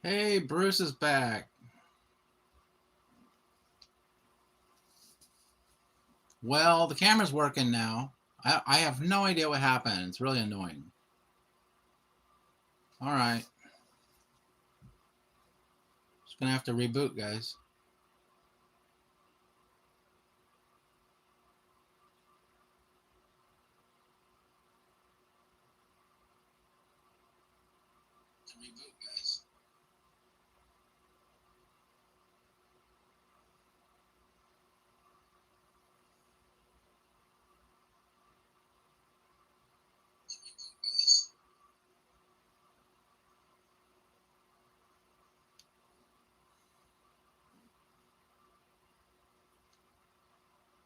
Hey, Bruce is back. Well, the camera's working now. I have no idea what happened. It's really annoying. All right. Just going to have to reboot, guys.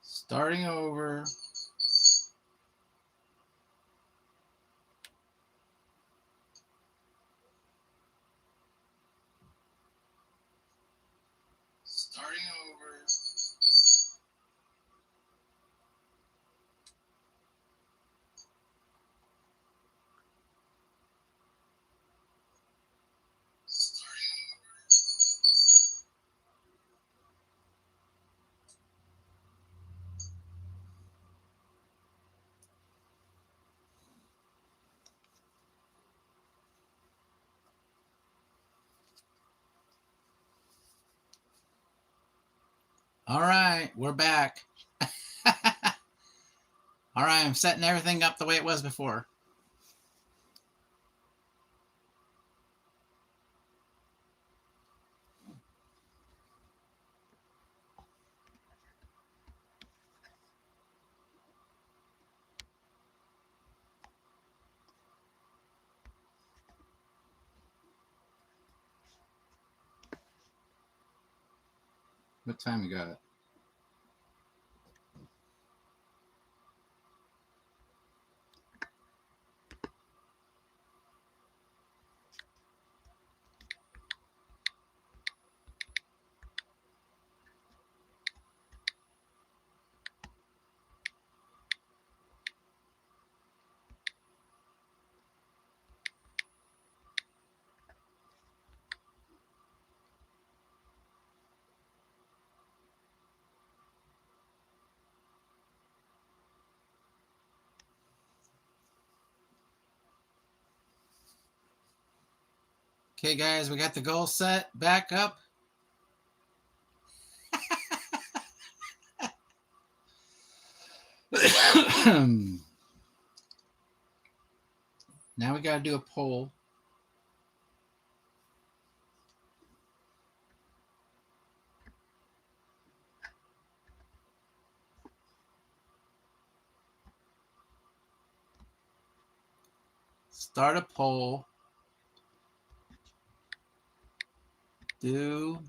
Starting over. Starting over. All right, we're back. All right, I'm setting everything up the way it was before. What time we got? Okay, guys, we got the goal set back up. Now we got to do a poll. Start a poll. Do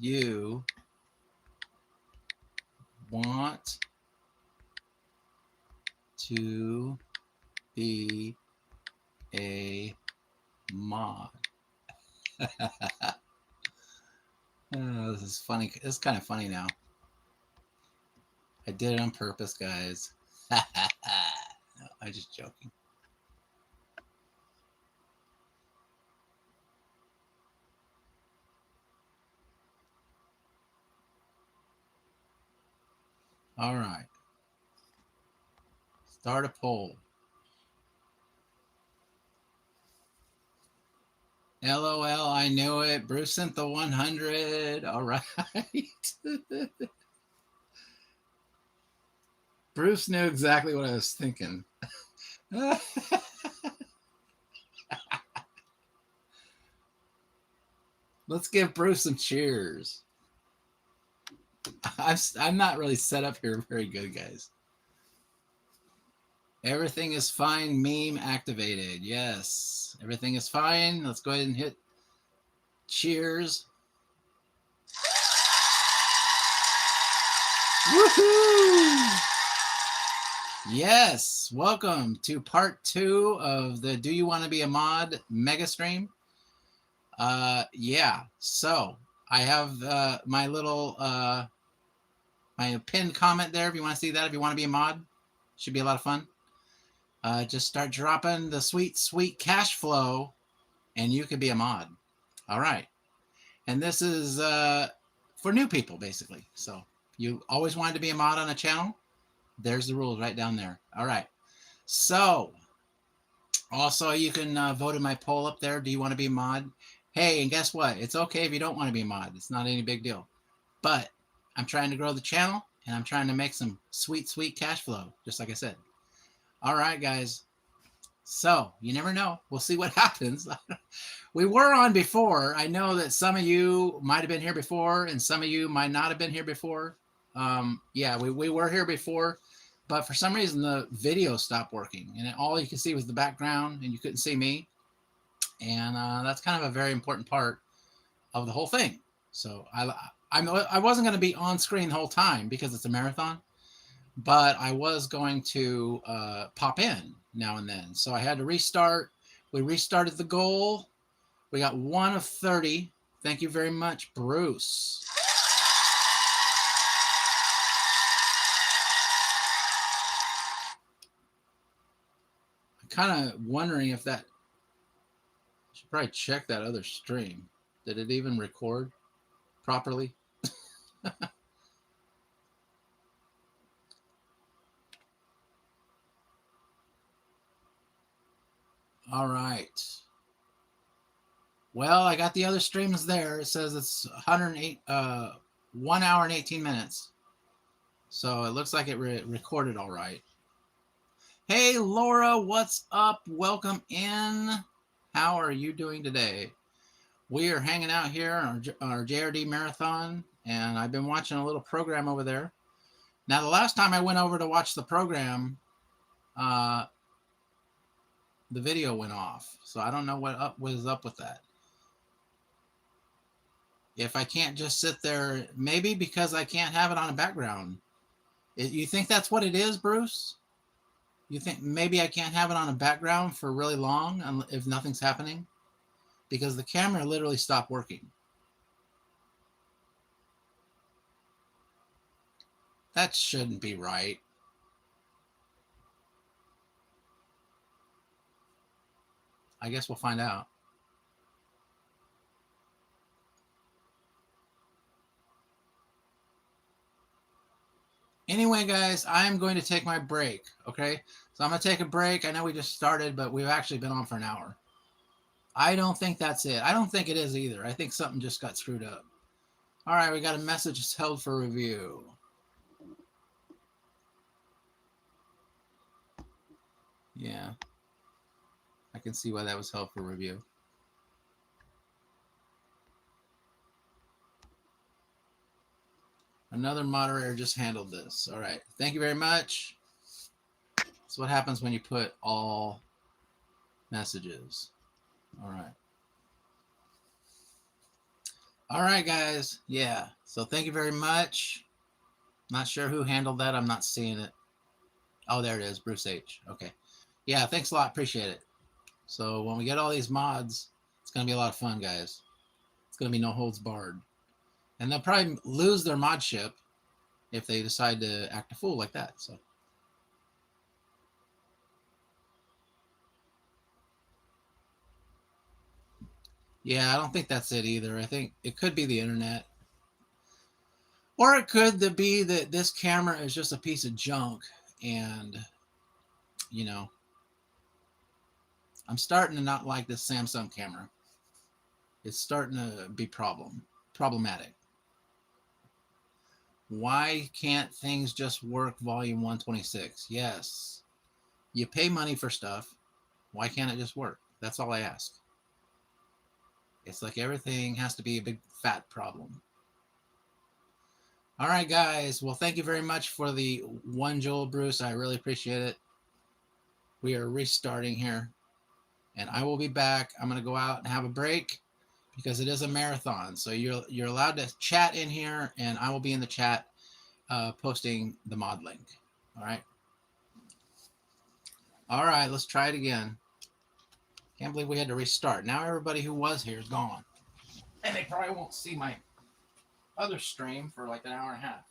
you want to be a mod? Oh, this is funny. It's kind of funny now. I did it on purpose, guys. No, I'm just joking. All right. Start a poll. LOL, I knew it. Bruce sent the 100. All right. Bruce knew exactly what I was thinking. Let's give Bruce some cheers. I'm not really set up here very good, guys. Everything is fine. Meme activated. Yes. Everything is fine. Let's go ahead and hit cheers. Woohoo! Yes. Welcome to part 2 of the Do You Want to Be a Mod mega stream. Yeah. So I have my little my pinned comment there. If you want to see that, if you want to be a mod, should be a lot of fun. Just start dropping the sweet cash flow, and you could be a mod. All right. And this is for new people, basically. So you always wanted to be a mod on a channel. There's the rules right down there. All right. So also you can vote in my poll up there. Do you want to be a mod? Hey, and guess what? It's okay if you don't want to be a mod. It's not any big deal. But I'm trying to grow the channel, and I'm trying to make some sweet, sweet cash flow, just like I said. All right, guys. So you never know. We'll see what happens. We were on before. I know that some of you might have been here before, and some of you might not have been here before. Yeah, we were here before, but for some reason the video stopped working, and all you could see was the background, and you couldn't see me. And that's kind of a very important part of the whole thing. So I wasn't going to be on screen the whole time because it's a marathon, but I was going to pop in now and then. So I had to restart. We restarted the goal. We got 1 of 30. Thank you very much, Bruce. I'm kind of wondering if that... I should probably check that other stream. Did it even record properly? All right. Well, I got the other streams there. It says it's 108, 1 hour and 18 minutes. So it looks like it recorded all right. Hey, Laura, what's up? Welcome in. How are you doing today? We are hanging out here on our JRD marathon, and I've been watching a little program over there. Now, the last time I went over to watch the program, the video went off. So I don't know what was up with that. If I can't just sit there, maybe because I can't have it on a background. You think that's what it is, Bruce? You think maybe I can't have it on a background for really long if nothing's happening? Because the camera literally stopped working. That shouldn't be right. I guess we'll find out. Anyway, guys, I'm going to take my break, okay? So I'm going to take a break. I know we just started, but we've actually been on for an hour. I don't think that's it. I don't think it is either. I think something just got screwed up. All right, we got a message that's held for review. Yeah. I can see why that was held for review. Another moderator just handled this. All right. Thank you very much. That's what happens when you put all messages. All right. All right, guys. Yeah. So thank you very much. Not sure who handled that. I'm not seeing it. Oh, there it is. Bruce H. Okay. Yeah. Thanks a lot. Appreciate it. So when we get all these mods, it's going to be a lot of fun, guys. It's going to be no holds barred. And they'll probably lose their modship if they decide to act a fool like that. So. Yeah, I don't think that's it either. I think it could be the internet. Or it could be that this camera is just a piece of junk and, you know, I'm starting to not like this Samsung camera. It's starting to be problematic. Why can't things just work volume 126? Yes. You pay money for stuff. Why can't it just work? That's all I ask. It's like everything has to be a big fat problem. All right, guys. Well, thank you very much for the 1 Joel, Bruce. I really appreciate it. We are restarting here, and I will be back. I'm going to go out and have a break because it is a marathon. So you're allowed to chat in here, and I will be in the chat posting the mod link. All right. All right, let's try it again. Can't believe we had to restart. Now everybody who was here is gone. And they probably won't see my other stream for like an hour and a half.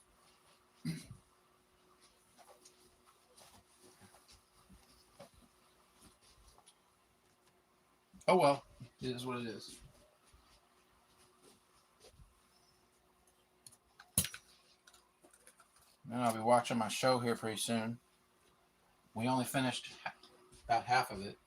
Oh well, it is what it is. And I'll be watching my show here pretty soon. We only finished about half of it.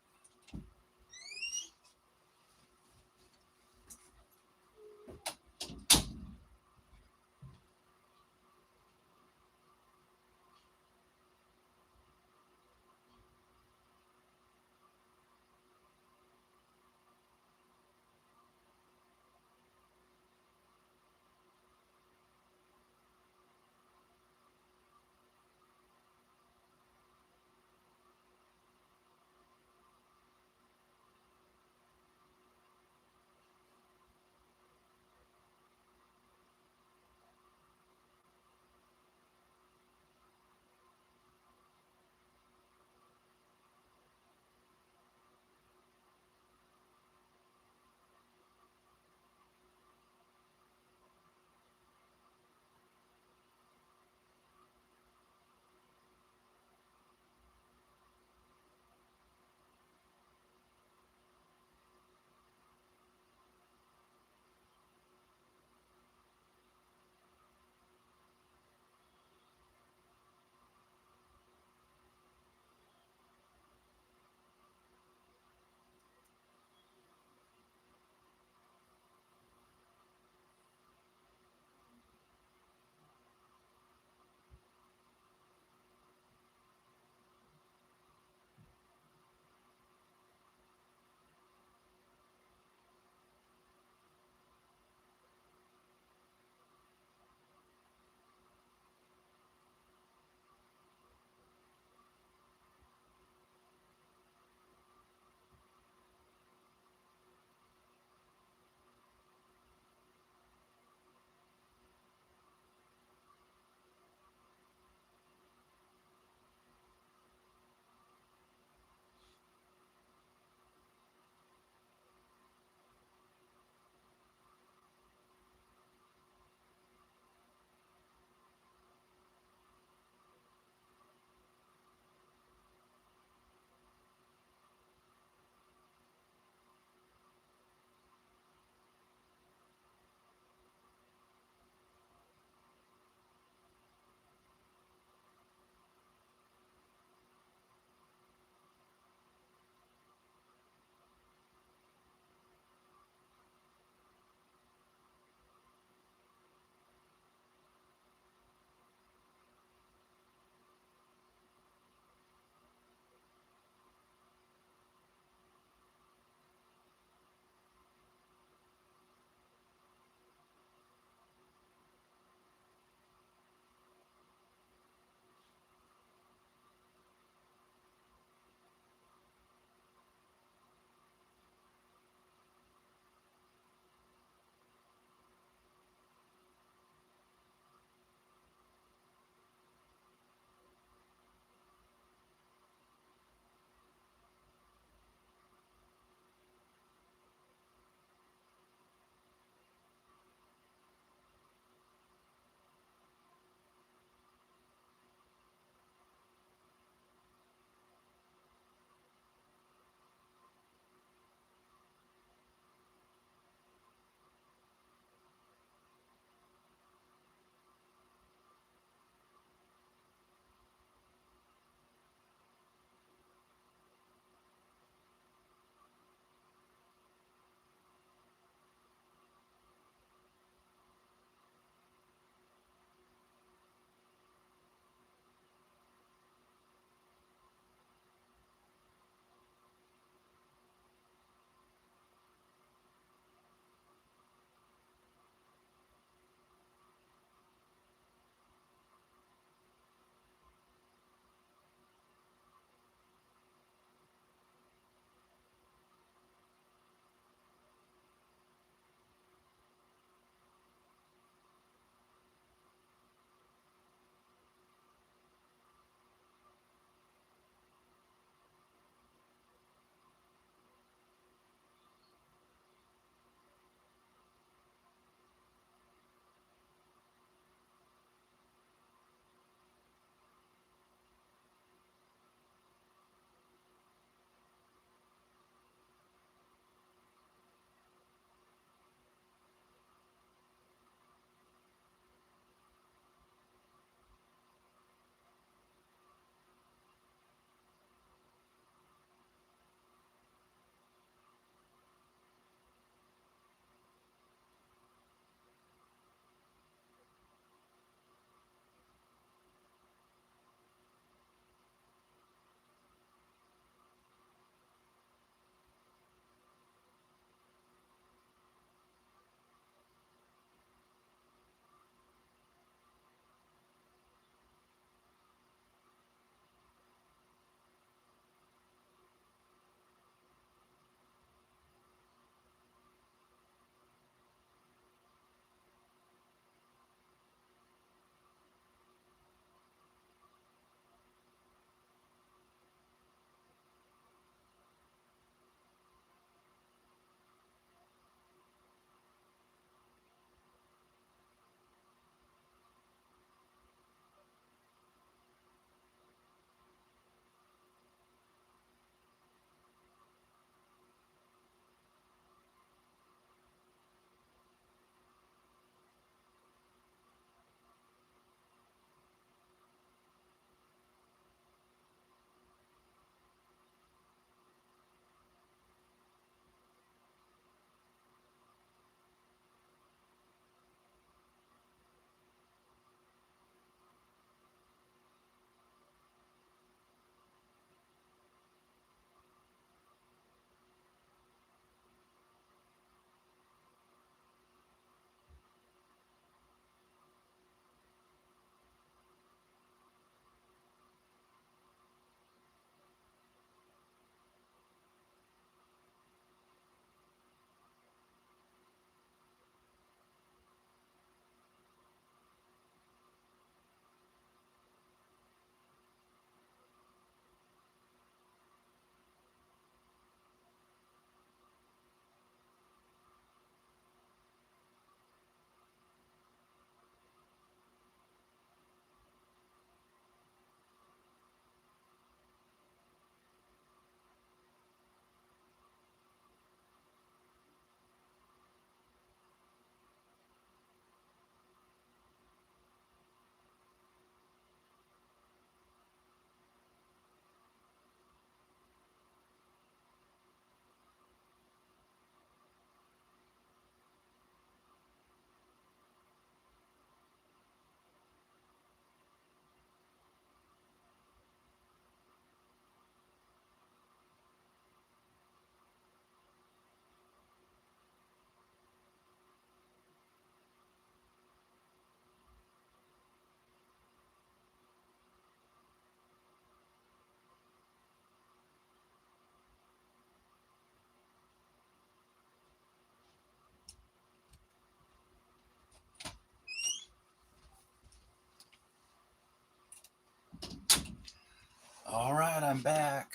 I'm back.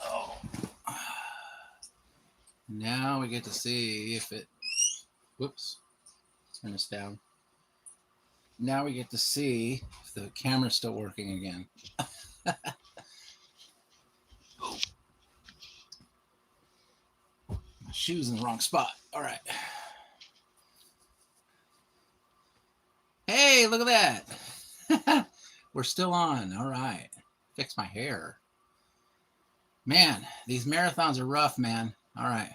Oh. Now we get to see if it... Whoops. Turn this down. Now we get to see if the camera's still working again. My shoe's in the wrong spot. All right. Hey, look at that. We're still on. All right. Fix my hair. Man, these marathons are rough, man. All right.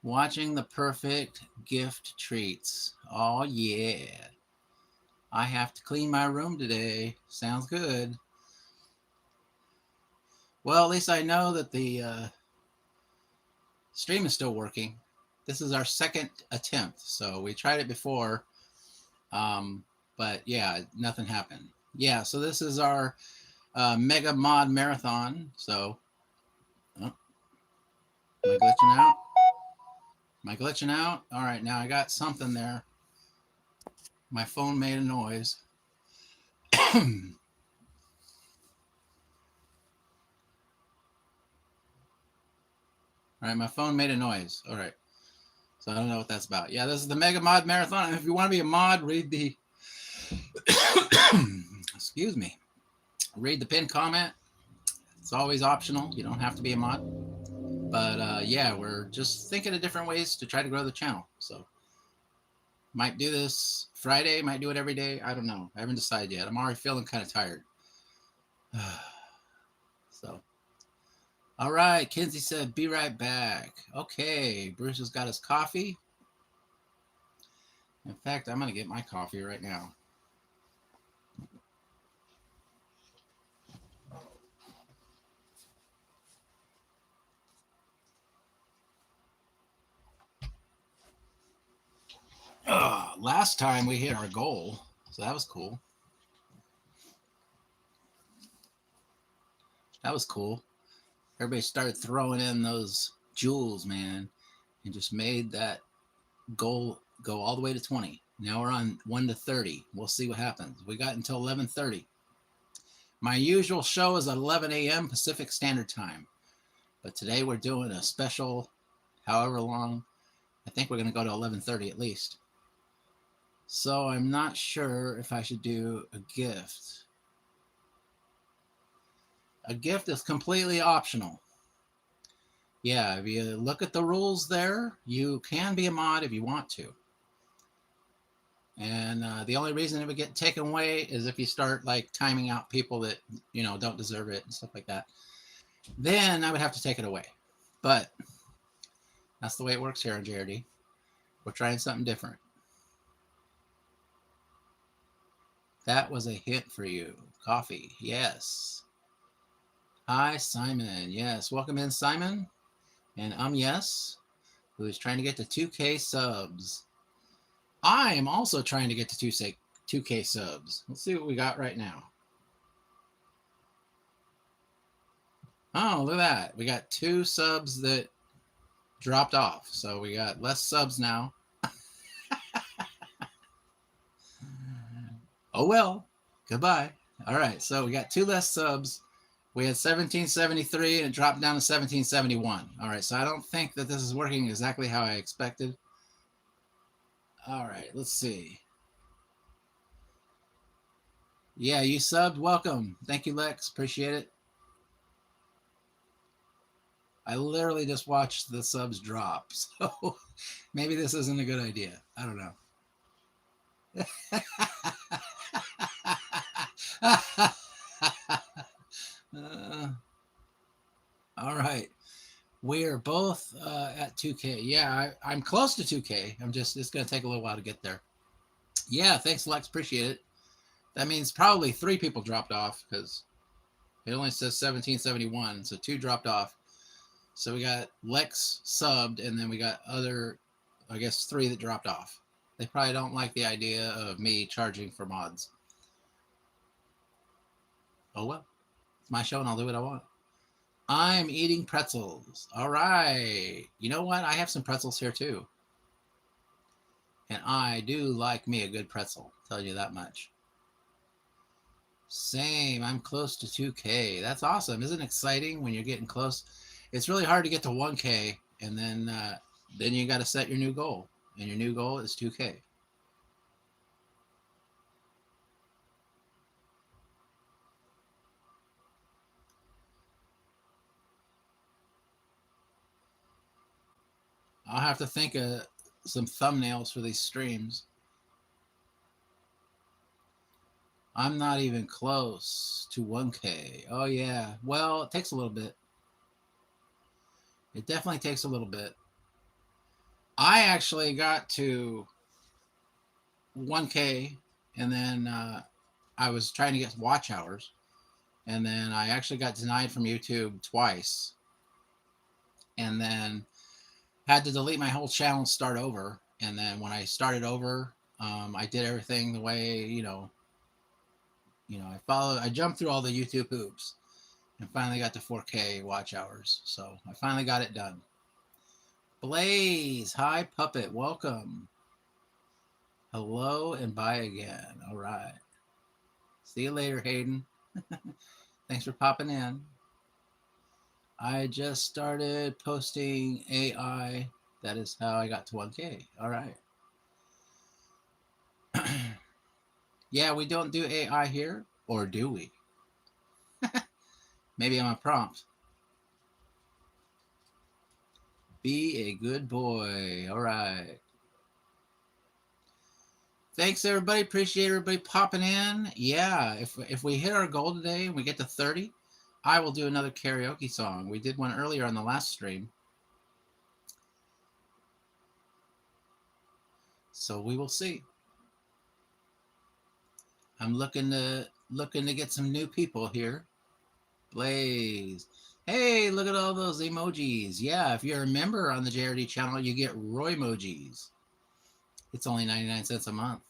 Watching the perfect gift treats. Oh, yeah. I have to clean my room today. Sounds good. Well, at least I know that the stream is still working. This is our second attempt. So we tried it before. But yeah, nothing happened. Yeah, so this is our mega mod marathon. So, oh, am I glitching out? Am I glitching out? All right, now I got something there. My phone made a noise. All right, my phone made a noise. All right. So I don't know what that's about. Yeah, this is the Mega Mod Marathon. And if you want to be a mod, read the excuse me. Read the pinned comment. It's always optional. You don't have to be a mod. But yeah, we're just thinking of different ways to try to grow the channel. So might do this Friday, might do it every day. I don't know. I haven't decided yet. I'm already feeling kind of tired. So, all right. Kinsey said, be right back. Okay. Bruce has got his coffee. In fact, I'm going to get my coffee right now. Last time we hit our goal, so that was cool. That was cool. Everybody started throwing in those jewels, man, and just made that goal go all the way to 20. Now we're on 1 to 30. We'll see what happens. We got until 11:30. My usual show is at 11 a.m. Pacific Standard Time, but today we're doing a special, however long. I think we're going to go to 11:30 at least. So I'm not sure if I should do a gift. A gift is completely optional. Yeah, if you look at the rules there, you can be a mod if you want to. And the only reason it would get taken away is if you start like timing out people that, you know, don't deserve it and stuff like that. Then I would have to take it away. But that's the way it works here on JRD. We're trying something different. That was a hint for you. Coffee. Yes. Hi, Simon. Yes. Welcome in, Simon. And yes, who is trying to get to 2K subs. I am also trying to get to 2K subs. Let's see what we got right now. Oh, look at that. We got 2 subs that dropped off. So we got less subs now. Oh, well. Goodbye. All right. So we got 2 less subs. We had 1773 and it dropped down to 1771. All right. So I don't think that this is working exactly how I expected. All right. Let's see. Yeah, you subbed. Welcome. Thank you, Lex. Appreciate it. I literally just watched the subs drop. So maybe this isn't a good idea. I don't know. All right. We are both at 2K. Yeah, I'm close to 2K. It's going to take a little while to get there. Yeah, thanks, Lex. Appreciate it. That means probably 3 people dropped off because it only says 1771. So 2 dropped off. So we got Lex subbed, and then we got other, I guess, 3 that dropped off. They probably don't like the idea of me charging for mods. Oh, well. It's my show, and I'll do what I want. I'm eating pretzels. All right. You know what? I have some pretzels here, too. And I do like me a good pretzel. I'll tell you that much. Same. I'm close to 2K. That's awesome. Isn't it exciting when you're getting close? It's really hard to get to 1K, and then you got to set your new goal, and your new goal is 2K. I'll have to think of some thumbnails for these streams. I'm not even close to 1K. Oh, yeah. Well, it takes a little bit. It definitely takes a little bit. I actually got to 1K, and then I was trying to get watch hours, and then I actually got denied from YouTube twice, and then had to delete my whole channel and start over. And then when I started over, I did everything the way I jumped through all the YouTube hoops, and finally got to 4K watch hours. So I finally got it done. Blaze, hi Puppet, welcome. Hello and bye again. All right. See you later, Hayden. Thanks for popping in. I just started posting AI. That is how I got to 1K. All right. Yeah, we don't do AI here, or do we? Maybe I'm a prompt. Be a good boy. All right. Thanks, everybody. Appreciate everybody popping in. Yeah, if we hit our goal today and we get to 30, I will do another karaoke song. We did one earlier on the last stream. So we will see. I'm looking to get some new people here. Blaze. Hey, look at all those emojis. Yeah, if you're a member on the JRD channel, you get Roy emojis. It's only 99 cents a month.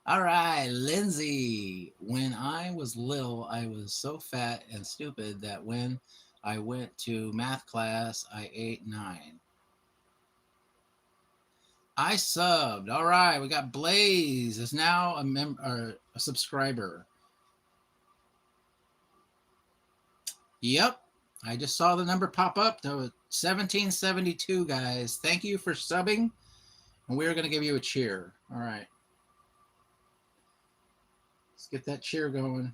All right, Lindsay. When I was little, I was so fat and stupid that when I went to math class, I ate 9. I subbed. All right, we got Blaze is now a subscriber. Yep, I just saw the number pop up to 1772, guys. Thank you for subbing, and we're going to give you a cheer. All right. Let's get that cheer going.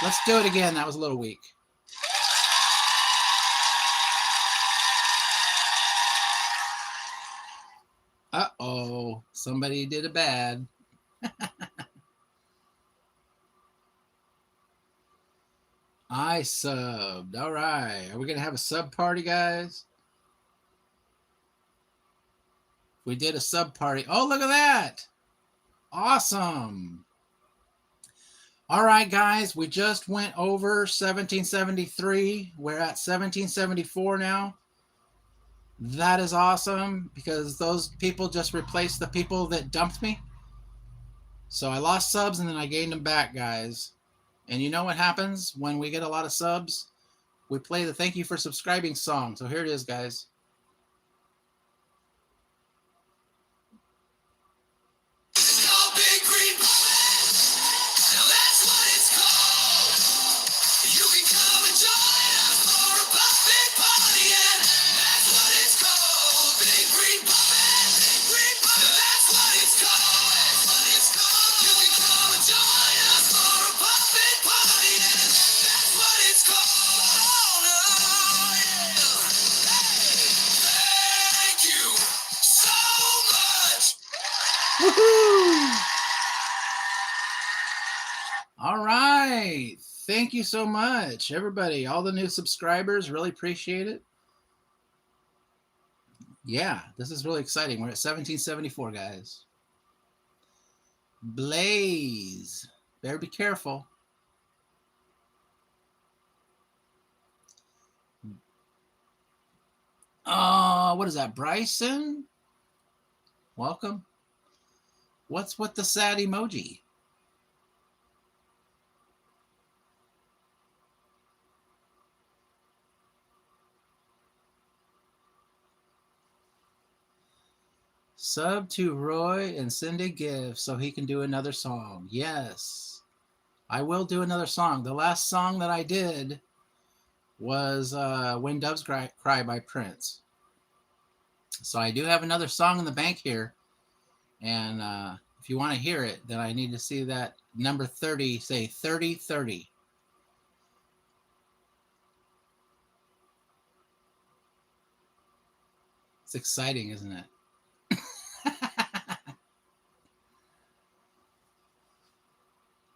Let's do it again. That was a little weak. Uh-oh. Somebody did a bad. I subbed. All right. Are we going to have a sub party, guys? We did a sub party. Oh, look at that. Awesome. All right, guys. We just went over 1773. We're at 1774 now. That is awesome because those people just replaced the people that dumped me. So I lost subs and then I gained them back, guys. And you know what happens when we get a lot of subs? We play the thank you for subscribing song. So here it is, guys. Woohoo! All right. Thank you so much, everybody. All the new subscribers, really appreciate it. Yeah, this is really exciting. We're at 1774, guys. Blaze. Better be careful. What is that, Bryson? Welcome. What's with the sad emoji? Sub to Roy and send a gift so he can do another song. Yes, I will do another song. The last song that I did was When Doves Cry by Prince. So I do have another song in the bank here. And if you want to hear it, then I need to see that number 30, say 3030. It's exciting, isn't it?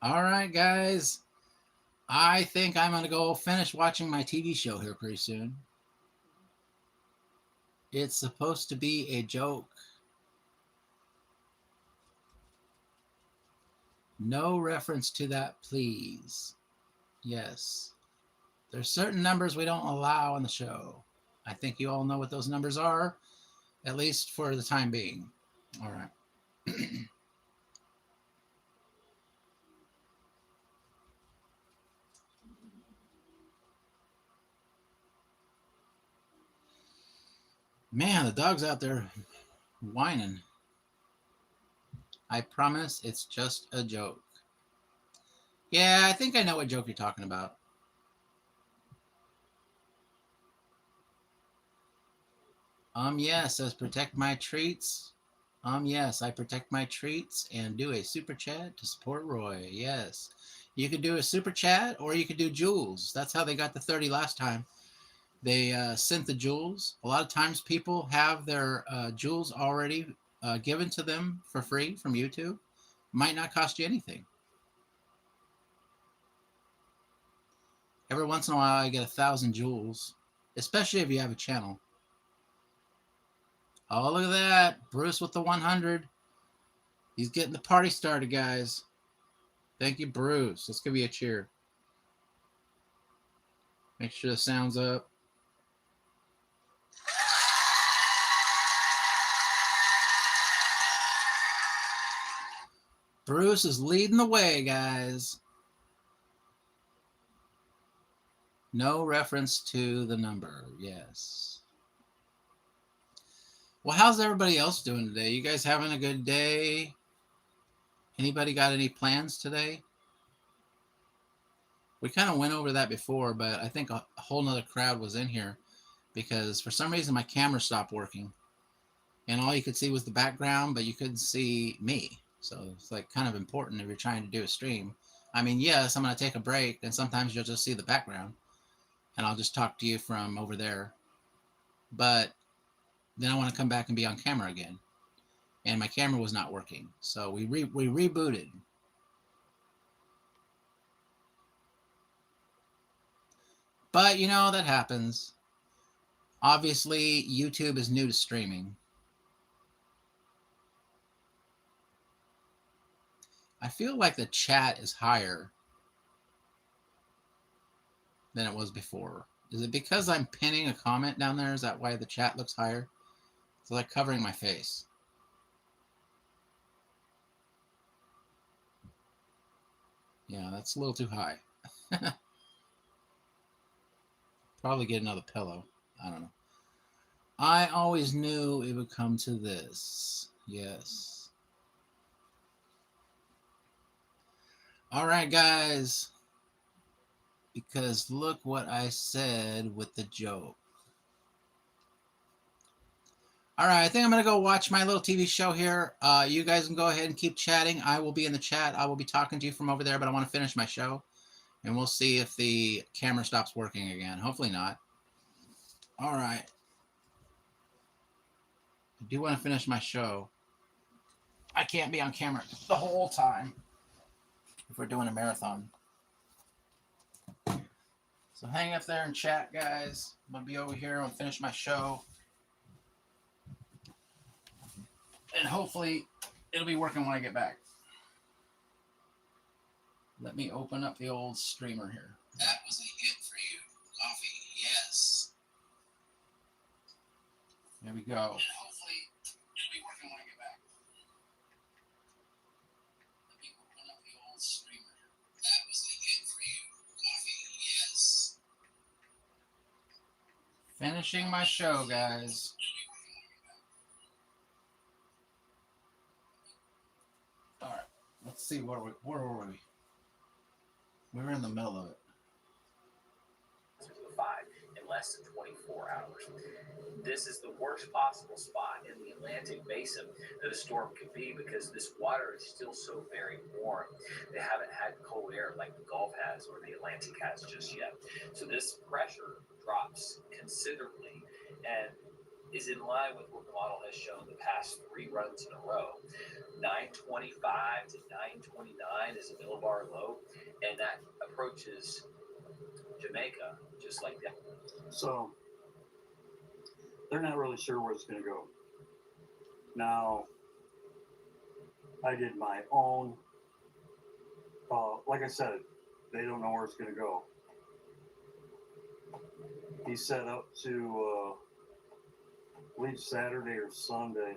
All right, guys. I think I'm going to go finish watching my TV show here pretty soon. It's supposed to be a joke. No reference to that, please. Yes. There's certain numbers we don't allow on the show. I think you all know what those numbers are, at least for the time being. All right. Man, the dog's out there whining. I promise it's just a joke. Yeah, I think I know what joke you're talking about. Yes, says protect my treats. Yes, I protect my treats and do a super chat to support Roy. Yes. You could do a super chat or you could do jewels. That's how they got the 30 last time. They sent the jewels. A lot of times people have their jewels already given to them for free from YouTube. Might not cost you anything. Every once in a while I get 1,000 jewels, especially if you have a channel. Oh, look at that. Bruce with the 100. He's getting the party started, guys. Thank you, Bruce. Let's give you a cheer. Make sure the sound's up. Bruce is leading the way, guys. No reference to the number. Yes. Well, how's everybody else doing today? You guys having a good day? Anybody got any plans today? We kind of went over that before, but I think a whole nother crowd was in here because for some reason my camera stopped working and all you could see was the background, but you couldn't see me. So it's like kind of important if you're trying to do a stream. I mean, yes, I'm going to take a break and sometimes you'll just see the background and I'll just talk to you from over there. But then I want to come back and be on camera again. And my camera was not working. So we rebooted. But, you know, that happens. Obviously, YouTube is new to streaming. I feel like the chat is higher than it was before. Is it because I'm pinning a comment down there? Is that why the chat looks higher? It's like covering my face. Yeah, that's a little too high. Probably get another pillow. I don't know. I always knew it would come to this. Yes. All right, guys. Because look what I said with the joke. All right, I think I'm going to go watch my little TV show here. You guys can go ahead and keep chatting. I will be in the chat. I will be talking to you from over there, but I want to finish my show. And we'll see if the camera stops working again. Hopefully not. All right. I do want to finish my show. I can't be on camera the whole time if we're doing a marathon. So hang up there and chat, guys. I'm going to be over here. I'll finish my show. And hopefully it'll be working when I get back. Let me open up the old streamer here. That was a hit for you. Coffee, yes. There we go. And hopefully it'll be working when I get back. Let me open up the old streamer here. That was a hit for you. Coffee, yes. Finishing my show, guys. see, where were we? We were in the middle of it. To the 5 in less than 24 hours. This is the worst possible spot in the Atlantic basin that a storm could be because this water is still so very warm. They haven't had cold air like the Gulf has or the Atlantic has just yet. So this pressure drops considerably and is in line with what the model has shown the past 3 runs in a row. 925 to 929 is a millibar low, and that approaches Jamaica just like that. So they're not really sure where it's going to go. Now, I did my own. Like I said, they don't know where it's going to go. He's set up to, I believe, Saturday or Sunday.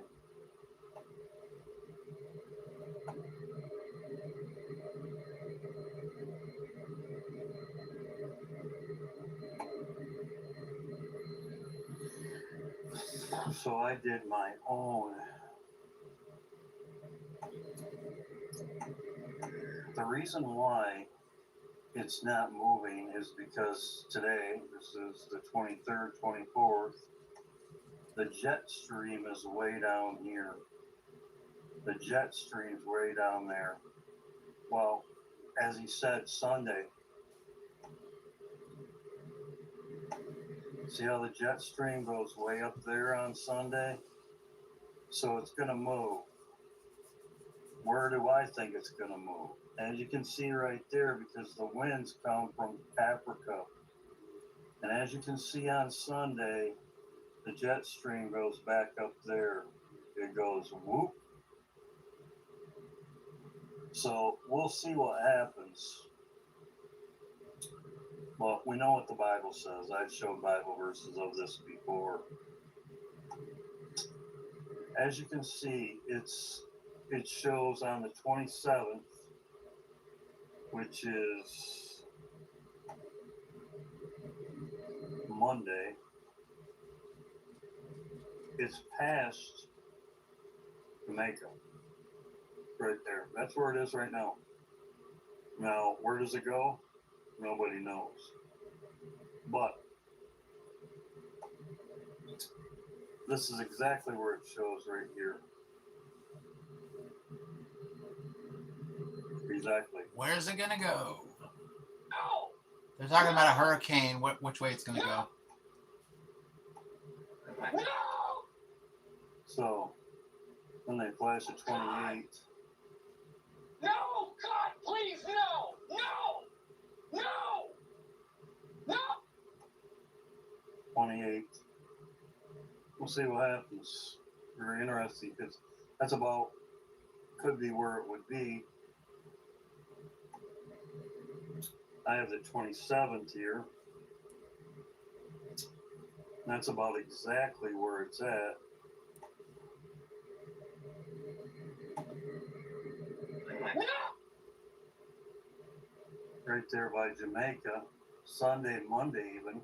So I did my own. The reason why it's not moving is because today, this is the 23rd, 24th, the jet stream is way down here. The jet stream's way down there. Well, as he said, Sunday. See how the jet stream goes way up there on Sunday? So it's going to move. Where do I think it's going to move? As you can see right there, because the winds come from Africa. And as you can see on Sunday, the jet stream goes back up there. It goes whoop. So we'll see what happens. Well, we know what the Bible says. I've showed Bible verses of this before. As you can see, it shows on the 27th, which is Monday. It's past Jamaica. Right there. That's where it is right now. Now, where does it go? Nobody knows. But this is exactly where it shows right here. Exactly. Where's it gonna go? Ow! They're talking about a hurricane. Which way it's gonna go? No! So, when they flash at 28, No! God, please, no! No! No! No! 28, we'll see what happens. Very interesting because that's about, could be where it would be. I have the 27th here. That's about exactly where it's at. Right there by Jamaica. Sunday, Monday even.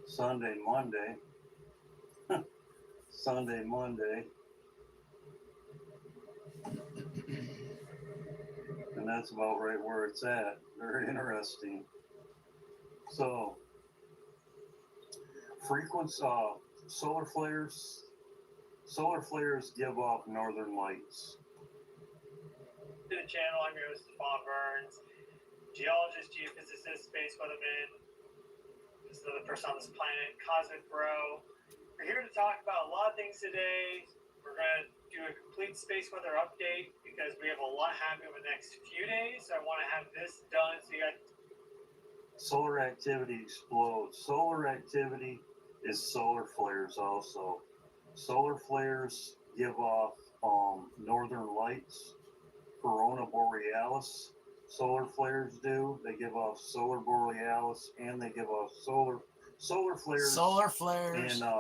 Sunday, Monday. Sunday, Monday. And that's about right where it's at. Very interesting. So, solar flares give off northern lights. To the channel, I'm your host, Bob Burns, geologist, geophysicist, space weatherman, just another person on this planet, Cosmic Bro. We're here to talk about a lot of things today. We're going to do a complete space weather update because we have a lot happening over the next few days. So I want to have this done so you guys. Solar activity explodes. Solar activity is solar flares also. Solar flares give off northern lights. Corona borealis solar flares do. They give off solar borealis and they give off solar flares. Solar flares. And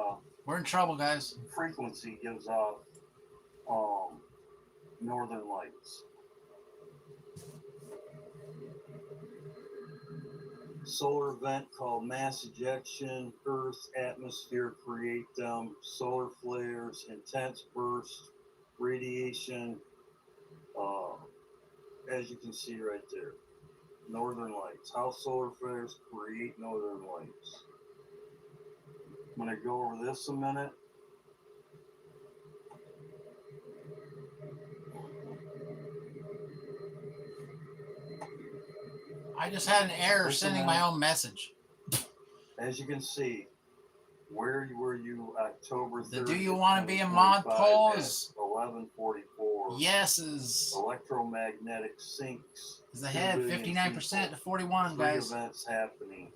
we're in trouble, guys. Frequency gives off northern lights. Solar event called mass ejection, Earth's atmosphere create them. Solar flares, intense burst, radiation, as you can see right there. Northern lights. How solar flares create northern lights. I'm going to go over this a minute. I just had an error sending my own message. As you can see, where were you October 30th? The do you want to be a mod pose? 11:44. Yeses. Electromagnetic sinks. Is ahead 59% to 41, guys. Three events happening.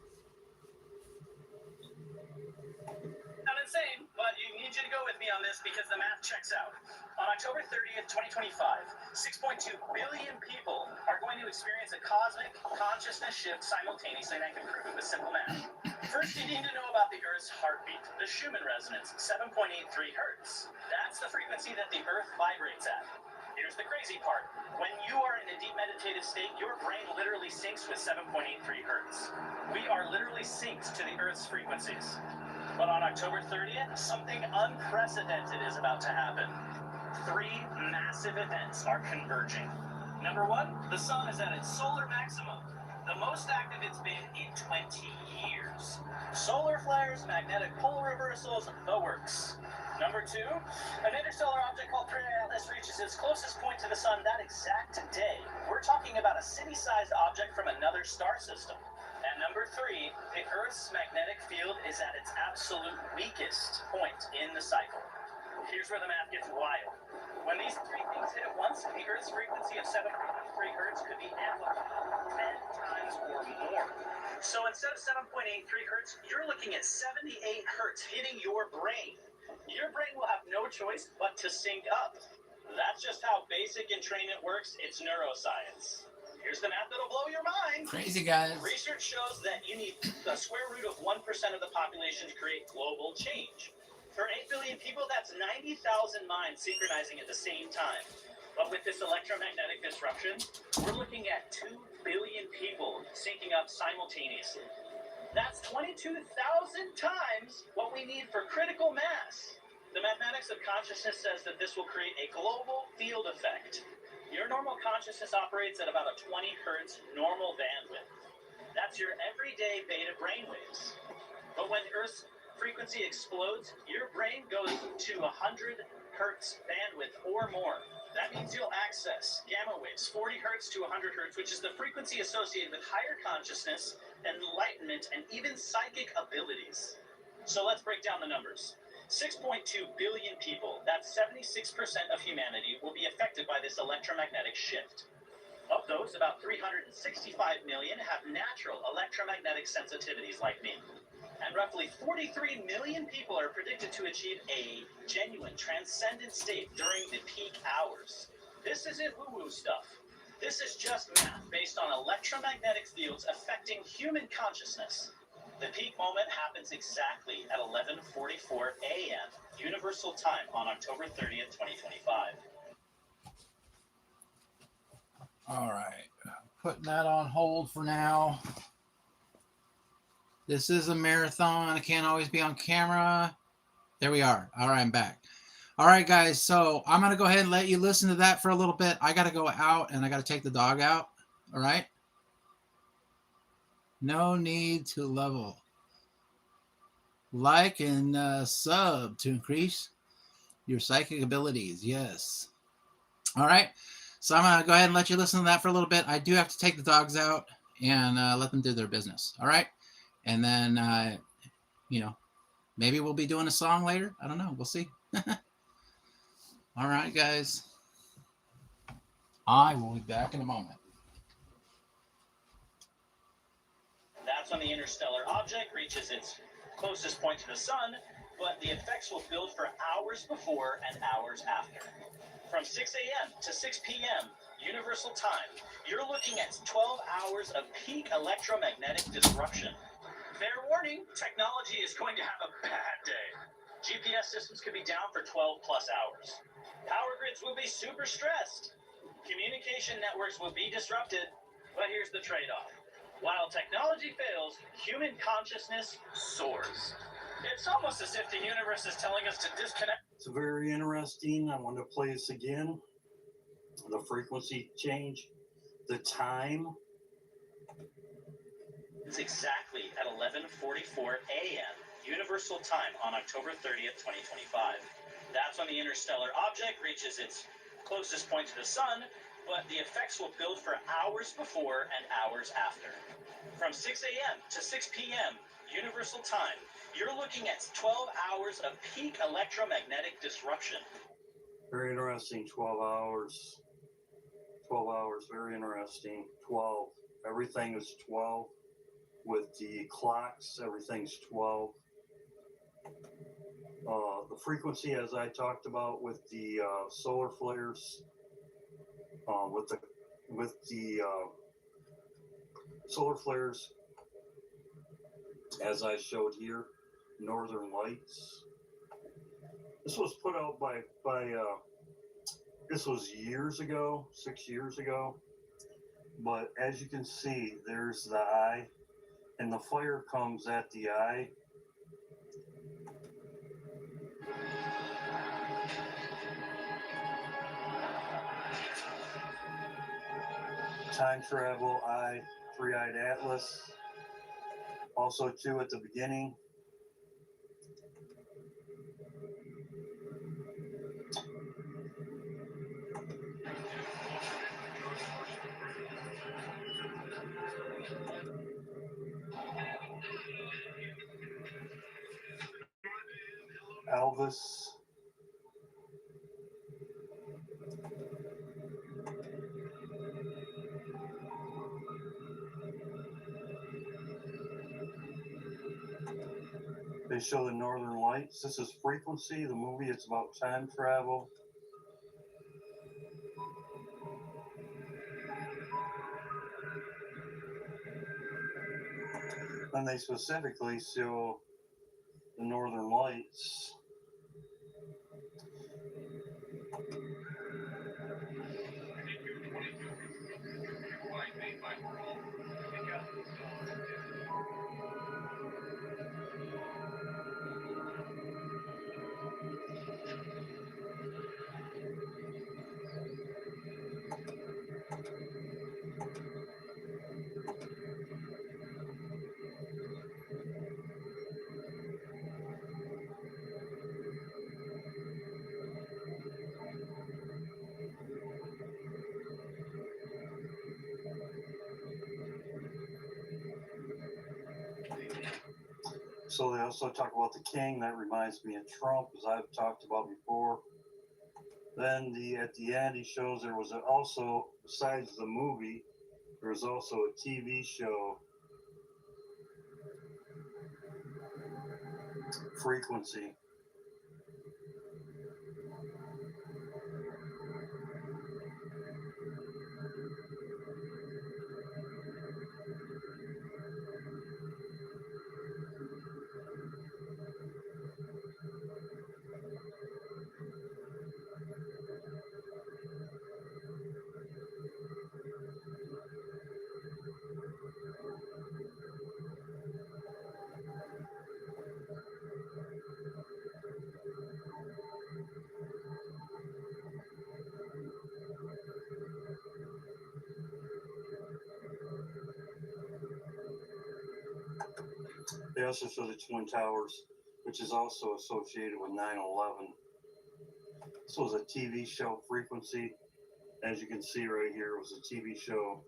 Not insane, but you need you to go with me on this because the math checks out. On October 30th, 2025, 6.2 billion people are going to experience a cosmic consciousness shift simultaneously, and I can prove it with simple math. First, you need to know about the Earth's heartbeat, the Schumann resonance, 7.83 hertz. That's the frequency that the Earth vibrates at. Here's the crazy part. When you are in a deep meditative state, your brain literally syncs with 7.83 hertz. We are literally synced to the Earth's frequencies. But on October 30th, something unprecedented is about to happen. 3 massive events are converging. Number 1, the sun is at its solar maximum, the most active it's been in 20 years. Solar flares, magnetic pole reversals, the works. Number 2, an interstellar object called Atlas reaches its closest point to the sun that exact day. We're talking about a city-sized object from another star system. And number 3, the Earth's magnetic field is at its absolute weakest point in the cycle. Here's where the math gets wild. When these 3 things hit at once, the Earth's frequency of 7.3 hertz could be amplified 10 times or more. So instead of 7.83 hertz, you're looking at 78 hertz hitting your brain. Your brain will have no choice but to sync up. That's just how basic entrainment works. It's neuroscience. Here's the math that'll blow your mind. Crazy, guys. Research shows that you need the square root of 1% of the population to create global change. For 8 billion people, that's 90,000 minds synchronizing at the same time. But with this electromagnetic disruption, we're looking at 2 billion people syncing up simultaneously. That's 22,000 times what we need for critical mass. The mathematics of consciousness says that this will create a global field effect. Your normal consciousness operates at about a 20 hertz normal bandwidth. That's your everyday beta brainwaves. But when Earth's frequency explodes, your brain goes to 100 hertz bandwidth or more. That means you'll access gamma waves, 40 hertz to 100 hertz, which is the frequency associated with higher consciousness, enlightenment, and even psychic abilities. So let's break down the numbers. 6.2 billion people, that's 76% of humanity, will be affected by this electromagnetic shift. Of those, about 365 million have natural electromagnetic sensitivities like me. And roughly 43 million people are predicted to achieve a genuine transcendent state during the peak hours. This isn't woo-woo stuff. This is just math based on electromagnetic fields affecting human consciousness. The peak moment happens exactly at 11:44 a.m. Universal Time on October 30th, 2025. All right. Putting that on hold for now. This is a marathon. I can't always be on camera. There we are. All right, I'm back. All right, guys. So I'm going to go ahead and let you listen to that for a little bit. I got to go out and I got to take the dog out. All right. No need to level. Like and sub to increase your psychic abilities. Yes. All right. So I'm going to go ahead and let you listen to that for a little bit. I do have to take the dogs out and let them do their business. All right. And then, maybe we'll be doing a song later. I don't know. We'll see. All right, guys. I will be back in a moment. That's when the interstellar object reaches its closest point to the sun, but the effects will build for hours before and hours after. From 6 a.m. to 6 p.m. Universal Time, you're looking at 12 hours of peak electromagnetic disruption. Fair warning, technology is going to have a bad day. GPS systems could be down for 12 plus hours. Power grids will be super stressed. Communication networks will be disrupted. But here's the trade-off. While technology fails, human consciousness soars. It's almost as if the universe is telling us to disconnect. It's very interesting. I want to play this again. The frequency change. The time, It's exactly at 11:44 a.m. Universal Time on October 30th, 2025. That's when the interstellar object reaches its closest point to the sun, but the effects will build for hours before and hours after. From 6 a.m. to 6 p.m. Universal Time, you're looking at 12 hours of peak electromagnetic disruption. very interesting. 12 hours. 12 hours, very interesting. 12. Everything is 12. With the clocks, everything's 12. The frequency, as I talked about, with the solar flares, with the solar flares, as I showed here, Northern Lights. This was put out by this was years ago, 6 years ago. But as you can see, there's the eye, and the fire comes at the eye. Time travel, eye, three-eyed atlas. Also, too, at the beginning. Elvis. They show the Northern Lights. This is Frequency, the movie. It's about time travel. And they specifically show the Northern Lights. So they also talk about the king. That reminds me of Trump, as I've talked about before. Then at the end, he shows there was also, besides the movie, there was also a TV show, Frequency. They also show the Twin Towers, which is also associated with 9/11. This was a TV show, Frequency. As you can see right here, it was a TV show.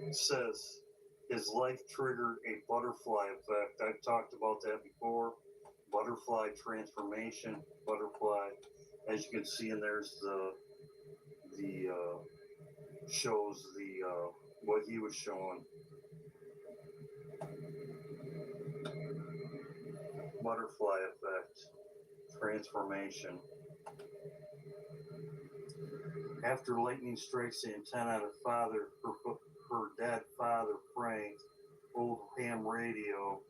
It says his life triggered a butterfly effect. I've talked about that before. Butterfly transformation, butterfly. As you can see, and there's the shows the what he was showing. Butterfly effect, transformation. After lightning strikes the antenna on her dead father, Frank, old ham radio.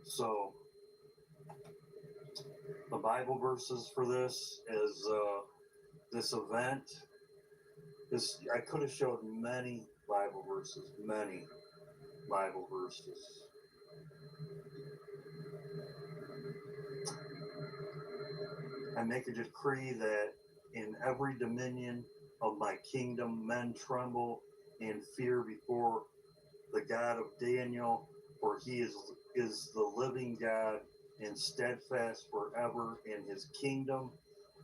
So the Bible verses for this is this event This I could have showed many Bible verses, many Bible verses. I make a decree that in every dominion of my kingdom men tremble and fear before the God of Daniel, for he is the living God and steadfast forever in his kingdom,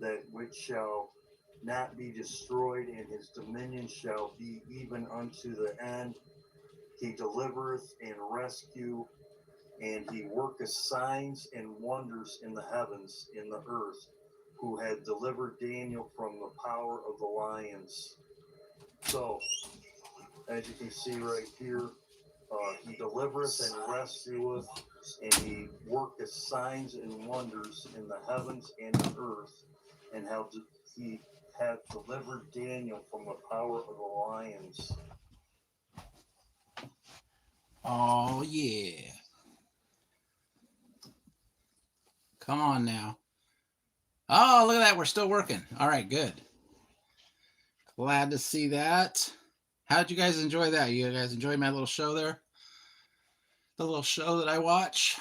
that which shall not be destroyed, and his dominion shall be even unto the end. He delivereth and rescue, and he worketh signs and wonders in the heavens, in the earth, who had delivered Daniel from the power of the lions. So, as you can see right here, he delivereth and rescueth, and he worketh signs and wonders in the heavens and the earth, and how he hath delivered Daniel from the power of the lions. Oh, yeah. Come on now. Oh, look at that. We're still working. All right, good. Glad to see that. How did you guys enjoy that? You guys enjoy my little show there? The little show that I watch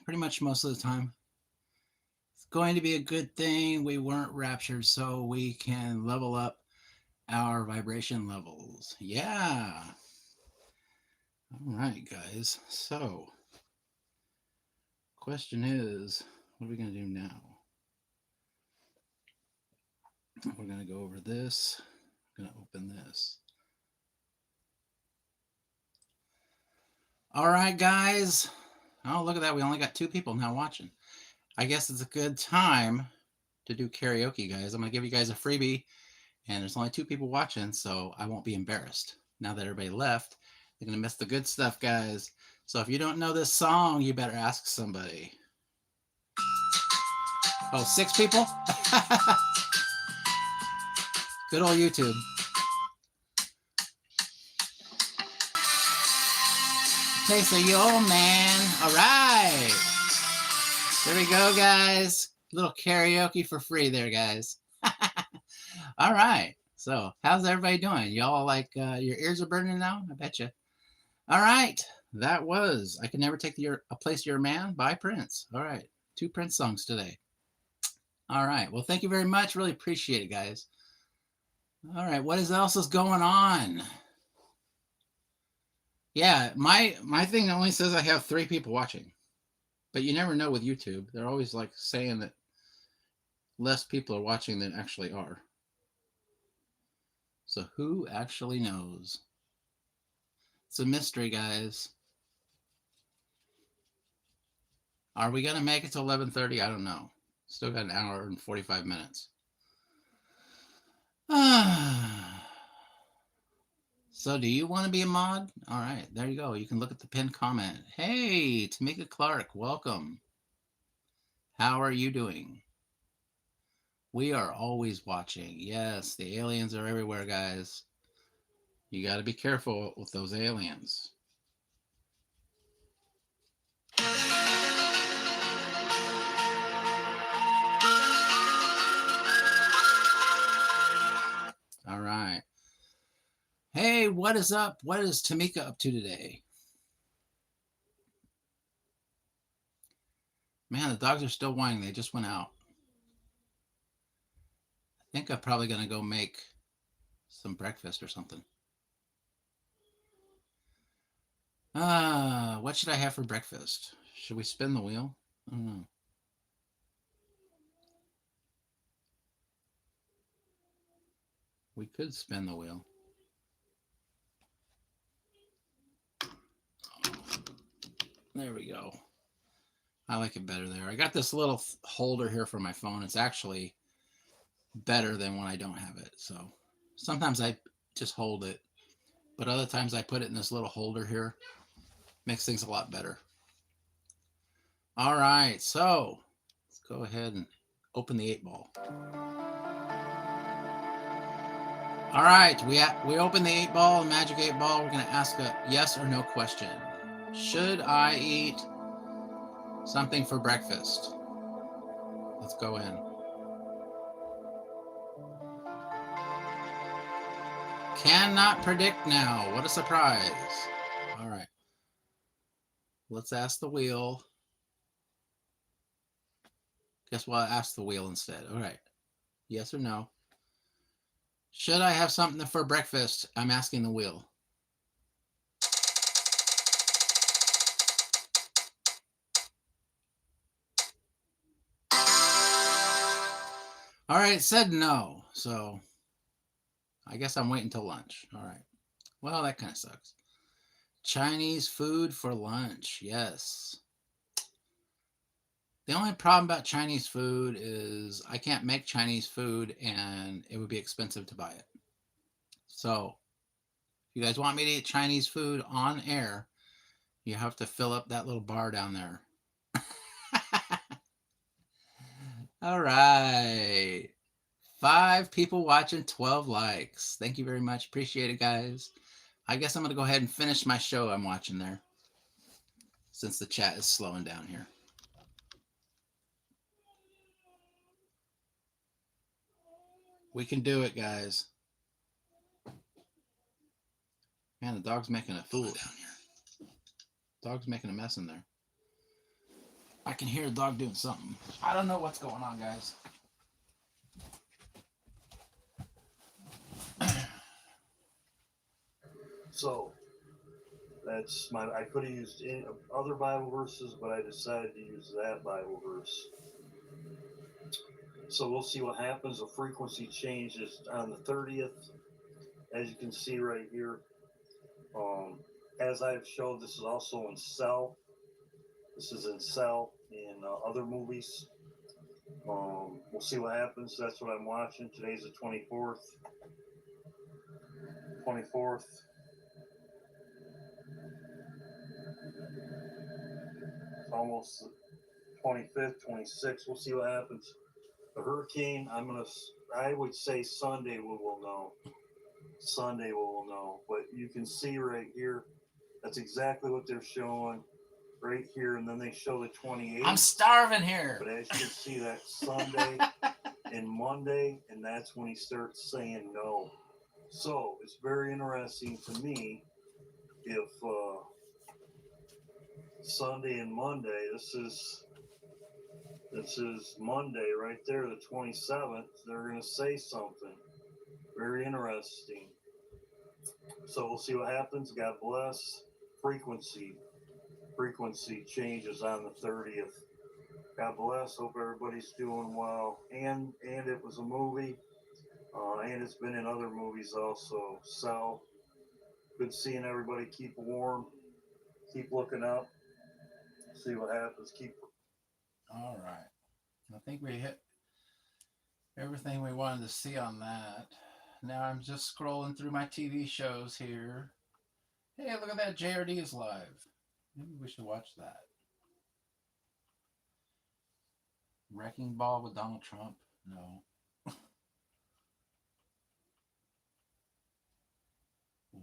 pretty much most of the time. It's going to be a good thing we weren't raptured so we can level up our vibration levels. Yeah. All right, guys. So, question is, what are we going to do now? We're going to go over this. I'm going to open this. All right, guys. Oh, look at that. We only got 2 people now watching. I guess it's a good time to do karaoke, guys. I'm going to give you guys a freebie, and there's only 2 people watching, so I won't be embarrassed. Now that everybody left, they're going to miss the good stuff, guys. So if you don't know this song, you better ask somebody. Oh, 6 people? Good old YouTube. Taste of your man. All right. There we go, guys. Little karaoke for free there, guys. All right. So how's everybody doing? Y'all like your ears are burning now? I bet you. All right. That was I Can Never Take a Place Your Man by Prince. All right. 2 Prince songs today. All right. Well, thank you very much. Really appreciate it, guys. All right. What else is going on? Yeah, my thing only says I have 3 people watching. But you never know with YouTube. They're always like saying that less people are watching than actually are. So who actually knows? It's a mystery, guys. Are we going to make it to 11:30? I don't know. Still got an hour and 45 minutes. So do you want to be a mod? All right, there you go. You can look at the pinned comment. Hey, Tamika Clark, welcome. How are you doing? We are always watching. Yes, the aliens are everywhere, guys. You got to be careful with those aliens. All right. Hey, what is up? What is Tamika up to today? Man, the dogs are still whining. They just went out. I think I'm probably going to go make some breakfast or something. What should I have for breakfast? Should we spin the wheel? I don't know. We could spin the wheel. There we go. I like it better there. I got this little holder here for my phone. It's actually better than when I don't have it. So sometimes I just hold it, but other times I put it in this little holder here. Makes things a lot better. All right, so let's go ahead and open the 8-ball. All right, we open the 8-ball, the magic 8-ball. We're going to ask a yes or no question. Should I eat something for breakfast? Let's go in. Cannot predict now. What a surprise. All right. Let's ask the wheel. Guess we'll ask the wheel instead. All right. Yes or no? Should I have something for breakfast? I'm asking the wheel. All right, it said no. So I guess I'm waiting till lunch. All right. Well, that kind of sucks. Chinese food for lunch. Yes. The only problem about Chinese food is I can't make Chinese food and it would be expensive to buy it. So if you guys want me to eat Chinese food on air, you have to fill up that little bar down there. All right. 5 people watching, 12 likes. Thank you very much. Appreciate it, guys. I guess I'm going to go ahead and finish my show I'm watching there since the chat is slowing down here. We can do it, guys. Man, the dog's making a fool down here. Dog's making a mess in there. I can hear the dog doing something. I don't know what's going on, guys. So that's my. I could have used other Bible verses, but I decided to use that Bible verse. So we'll see what happens. The frequency changes on the 30th, as you can see right here. As I've showed, this is also in Cell. This is in Cell in other movies. We'll see what happens. That's what I'm watching. Today's the 24th. 24th. It's almost 25th, 26th. We'll see what happens. The hurricane, I would say Sunday we will know. Sunday we will know. But you can see right here, that's exactly what they're showing right here. And then they show the 28th. I'm starving here. But as you can see, that's Sunday and Monday, and that's when he starts saying no. So it's very interesting to me if Sunday and Monday, this is Monday right there, the 27th, they're going to say something very interesting. So we'll see what happens. God bless. Frequency changes on the 30th. God bless. Hope everybody's doing well. And it was a movie, and it's been in other movies also. So good seeing everybody. Keep warm. Keep looking up. See what happens. All right. I think we hit everything we wanted to see on that. Now I'm just scrolling through my TV shows here. Hey, look at that. JRD is live. Maybe we should watch that. Wrecking Ball with Donald Trump? No.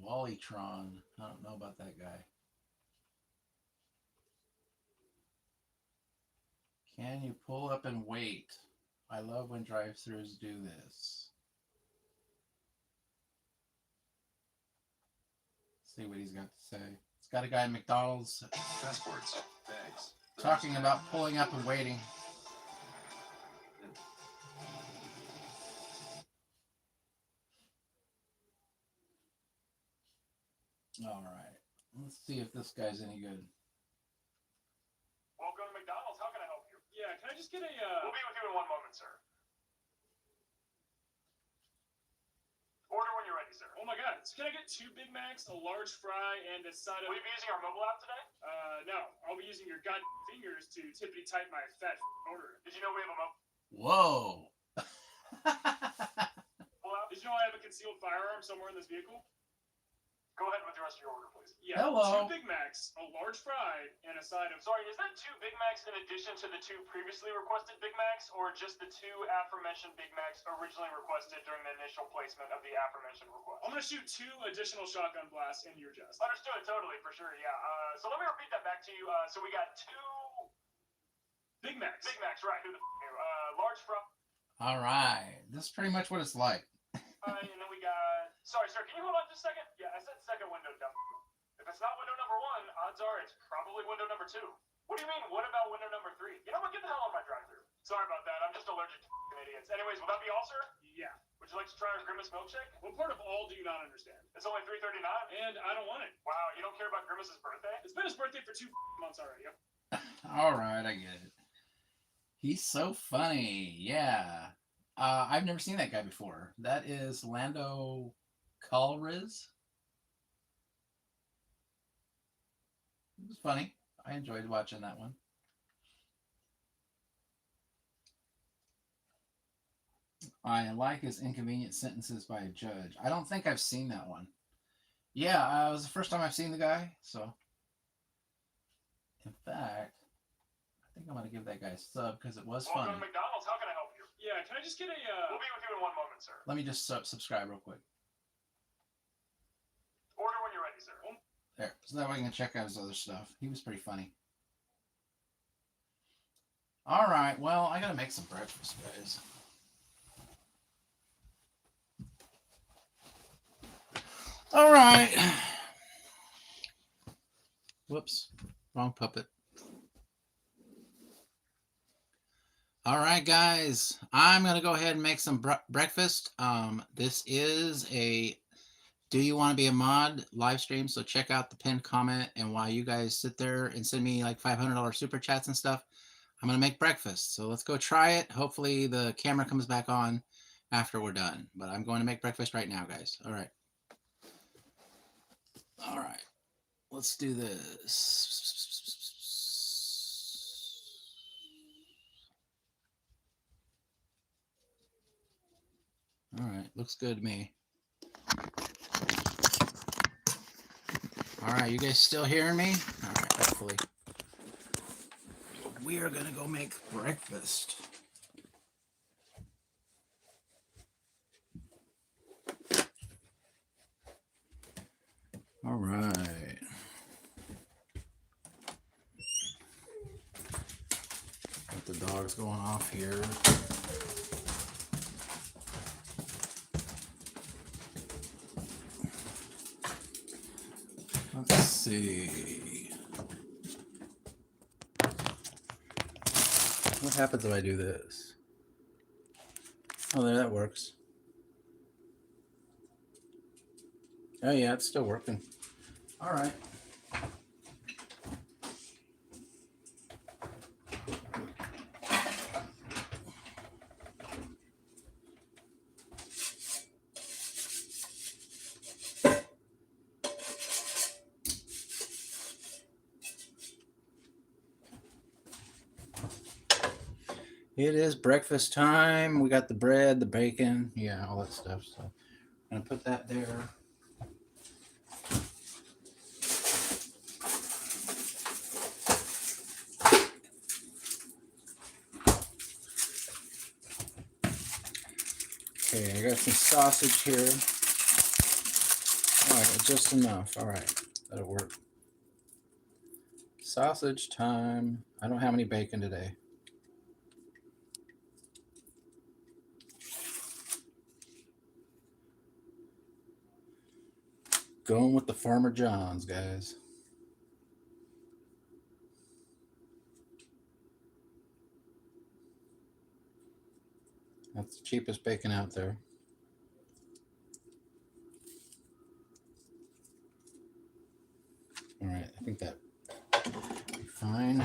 Wallytron. I don't know about that guy. Can you pull up and wait? I love when drive-thrus do this. Let's see what he's got to say. It's got a guy at McDonald's Passports, bags. talking about pulling up and waiting. All right. Let's see if this guy's any good. Welcome to McDonald's. How can I help you? Yeah, can I just get a... We'll be with you in one moment, sir. Order when you're ready, sir. Oh my god. So can I get 2 Big Macs, a large fry, and a side of... Will you be using our mobile app today? No. I'll be using your god fingers to tippity-type my fat order. Did you know we have a mobile Whoa. app? Did you know I have a concealed firearm somewhere in this vehicle? Go ahead with the rest of your order, please. Yeah. Hello. 2 Big Macs, a large fry, and a side of... Sorry, is that 2 Big Macs in addition to the 2 previously requested Big Macs, or just the 2 aforementioned Big Macs originally requested during the initial placement of the aforementioned request? I'm gonna shoot 2 additional shotgun blasts into your chest. Understood, totally, for sure, yeah. So let me repeat that back to you. So we got 2 Big Macs. Big Macs, right? Who the large fry. All right. This is pretty much what it's like. And then we got Sorry, sir, can you hold on just a second? Yeah, I said second window down. If it's not window number 1, odds are it's probably window number 2. What do you mean, what about window number 3? You know what, get the hell out of my drive-thru. Sorry about that, I'm just allergic to idiots. Anyways, will that be all, sir? Yeah. Would you like to try our Grimace milkshake? What part of all do you not understand? It's only $3.39. And I don't want it. Wow, you don't care about Grimace's birthday? It's been his birthday for 2 months already. All right, I get it. He's so funny. Yeah. I've never seen that guy before. That is Lando Calrissian. It was funny. I enjoyed watching that one. I like his inconvenient sentences by a judge. I don't think I've seen that one. Yeah, it was the first time I've seen the guy. So, in fact, I think I'm going to give that guy a sub because it was funny. Welcome to McDonald's. How can I help you? Yeah, can I just get a... We'll be with you in 1 moment, sir. Let me just subscribe real quick. Order when you're ready, sir. There. So that way I can check out his other stuff. He was pretty funny. All right. Well, I got to make some breakfast, guys. All right. Whoops. Wrong puppet. All right, guys. I'm going to go ahead and make some breakfast. This is a Do You Want to Be a Mod live stream. So check out the pinned comment. And while you guys sit there and send me like $500 super chats and stuff, I'm going to make breakfast. So let's go try it. Hopefully the camera comes back on after we're done. But I'm going to make breakfast right now, guys. All right. All right. Let's do this. All right. Looks good to me. All right. You guys still hearing me? All right. Hopefully. We are going to go make breakfast. All right. Got the dogs going off here. Let's see. What happens if I do this? Oh, there, that works. Oh, yeah, it's still working. All right. It is breakfast time. We got the bread, the bacon, yeah, all that stuff. So I'm going to put that there. Okay, I got some sausage here. All right, just enough. All right, that'll work. Sausage time. I don't have any bacon today. Going with the Farmer John's, guys. That's the cheapest bacon out there. All right, I think that be fine.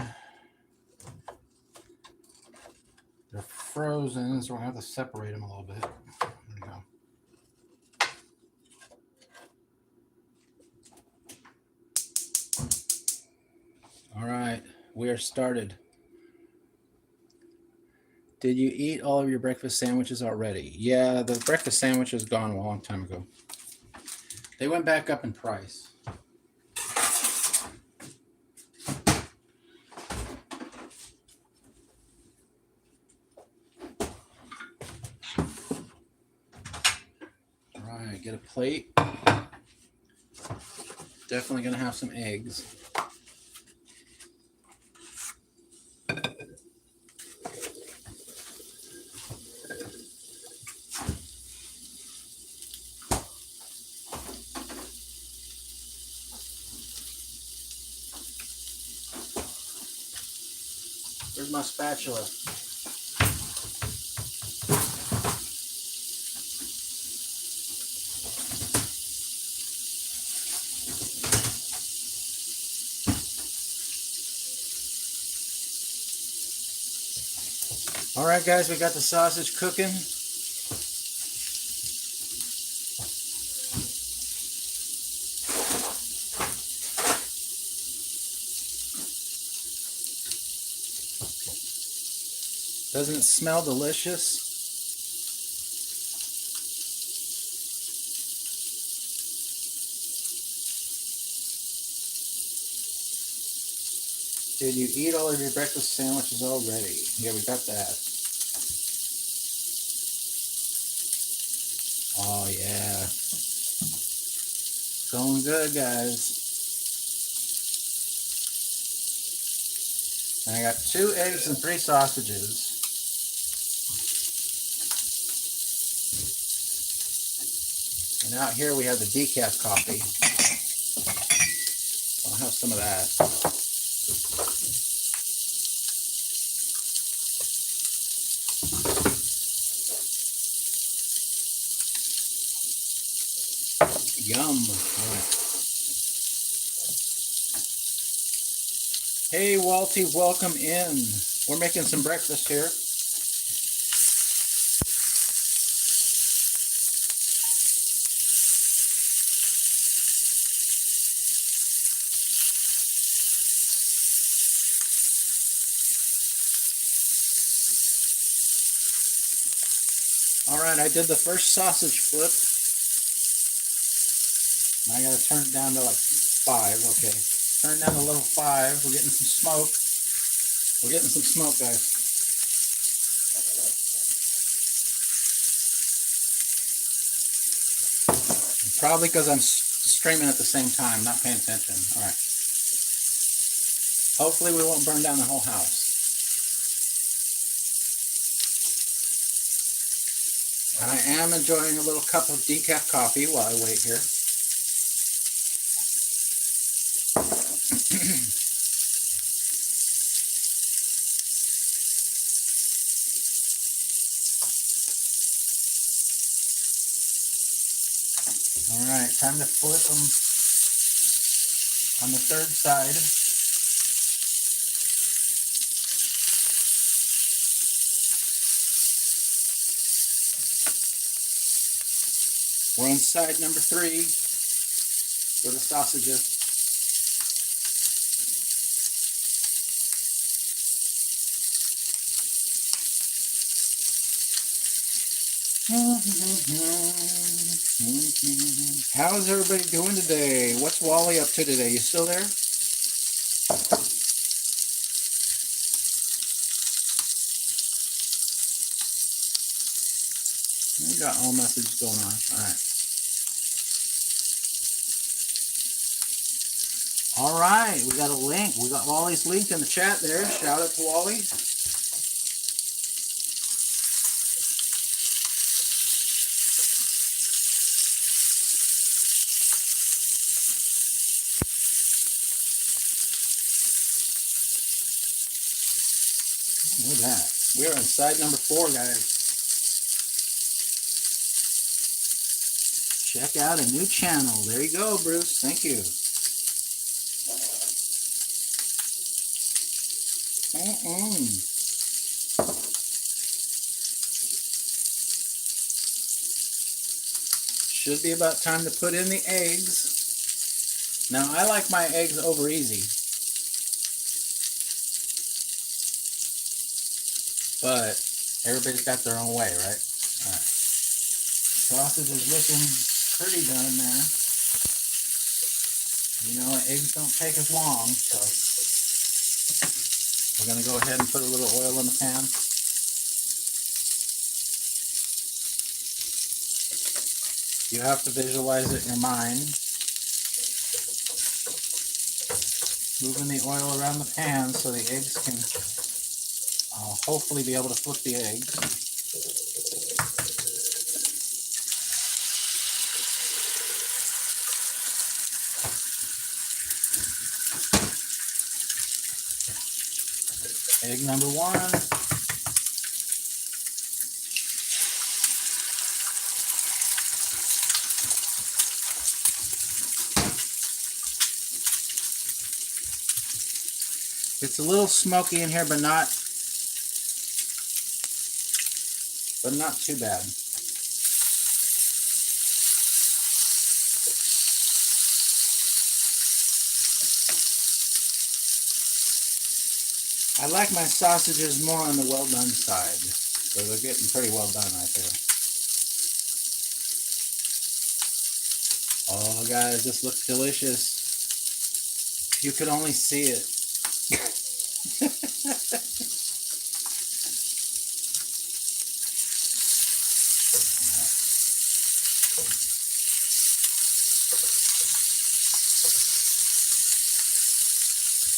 They're frozen, so we're gonna have to separate them a little bit. There we go. All right, we are started. Did you eat all of your breakfast sandwiches already? Yeah, the breakfast sandwich is gone a long time ago. They went back up in price. All right, get a plate. Definitely gonna have some eggs. Where's my spatula? All right, guys, we got the sausage cooking. Doesn't it smell delicious? Did you eat all of your breakfast sandwiches already? Yeah, we got that. Oh, yeah. Going good, guys. And I got 2 eggs and 3 sausages. And out here we have the decaf coffee. I'll have some of that. Yum. All right. Hey, Walty, welcome in. We're making some breakfast here. All right, I did the first sausage flip. I gotta turn it down to like 5. Okay, turn it down to level 5. We're getting some smoke. We're getting some smoke, guys. Probably because I'm streaming at the same time, not paying attention. All right. Hopefully we won't burn down the whole house. And I am enjoying a little cup of decaf coffee while I wait here. All right, time to flip them on the 3rd side. We're on side number 3 for the sausages. How's everybody doing today? What's Wally up to today? You still there? We got all messages going on. All right, we got a link. We got Wally's link in the chat there. Shout out to Wally. Look at that. We're on side number 4, guys. Check out a new channel. There you go, Bruce. Thank you. Should be about time to put in the eggs. Now, I like my eggs over easy. But everybody's got their own way, right? All right. Sausage is looking pretty done there. You know, eggs don't take as long, so we're going to go ahead and put a little oil in the pan. You have to visualize it in your mind. Moving the oil around the pan so the eggs can hopefully be able to flip the eggs. Egg number 1. It's a little smoky in here, but not too bad. I like my sausages more on the well done side. So they're getting pretty well done right there. Oh guys, this looks delicious. You could only see it.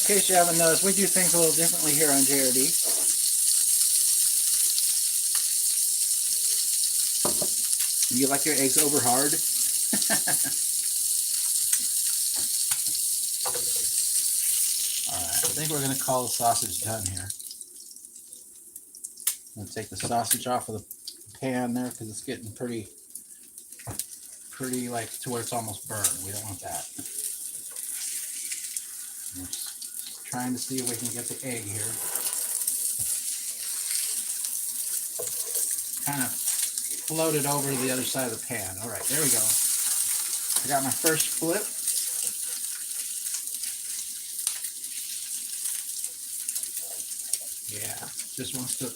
In case you haven't noticed, we do things a little differently here on JRD. You like your eggs over hard? Alright, I think we're going to call the sausage done here. I'm going to take the sausage off of the pan there because it's getting pretty like to where it's almost burned. We don't want that. We're just trying to see if we can get the egg here. Kind of floated over to the other side of the pan. All right, there we go. I got my first flip. Yeah, just wants to,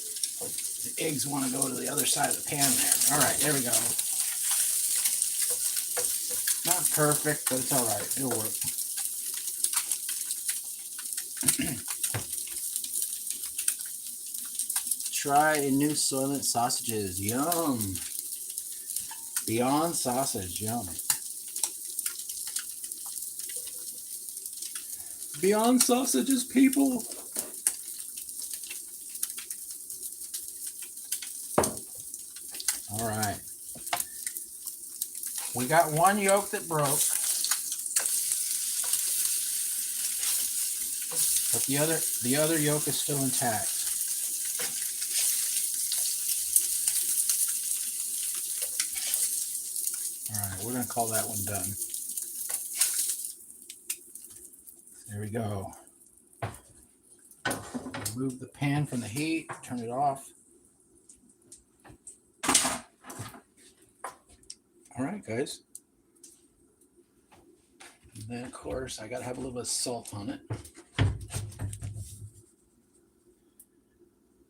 the eggs want to go to the other side of the pan there. All right, there we go. Not perfect, but it's all right. It'll work. Try a new Soylent sausages. Yum. Beyond sausage. Yum. Beyond sausages, people. All right. We got one yolk that broke. But the other yolk is still intact. All right, we're going to call that one done. There we go. Remove the pan from the heat, turn it off. All right, guys. And then, of course, I got to have a little bit of salt on it.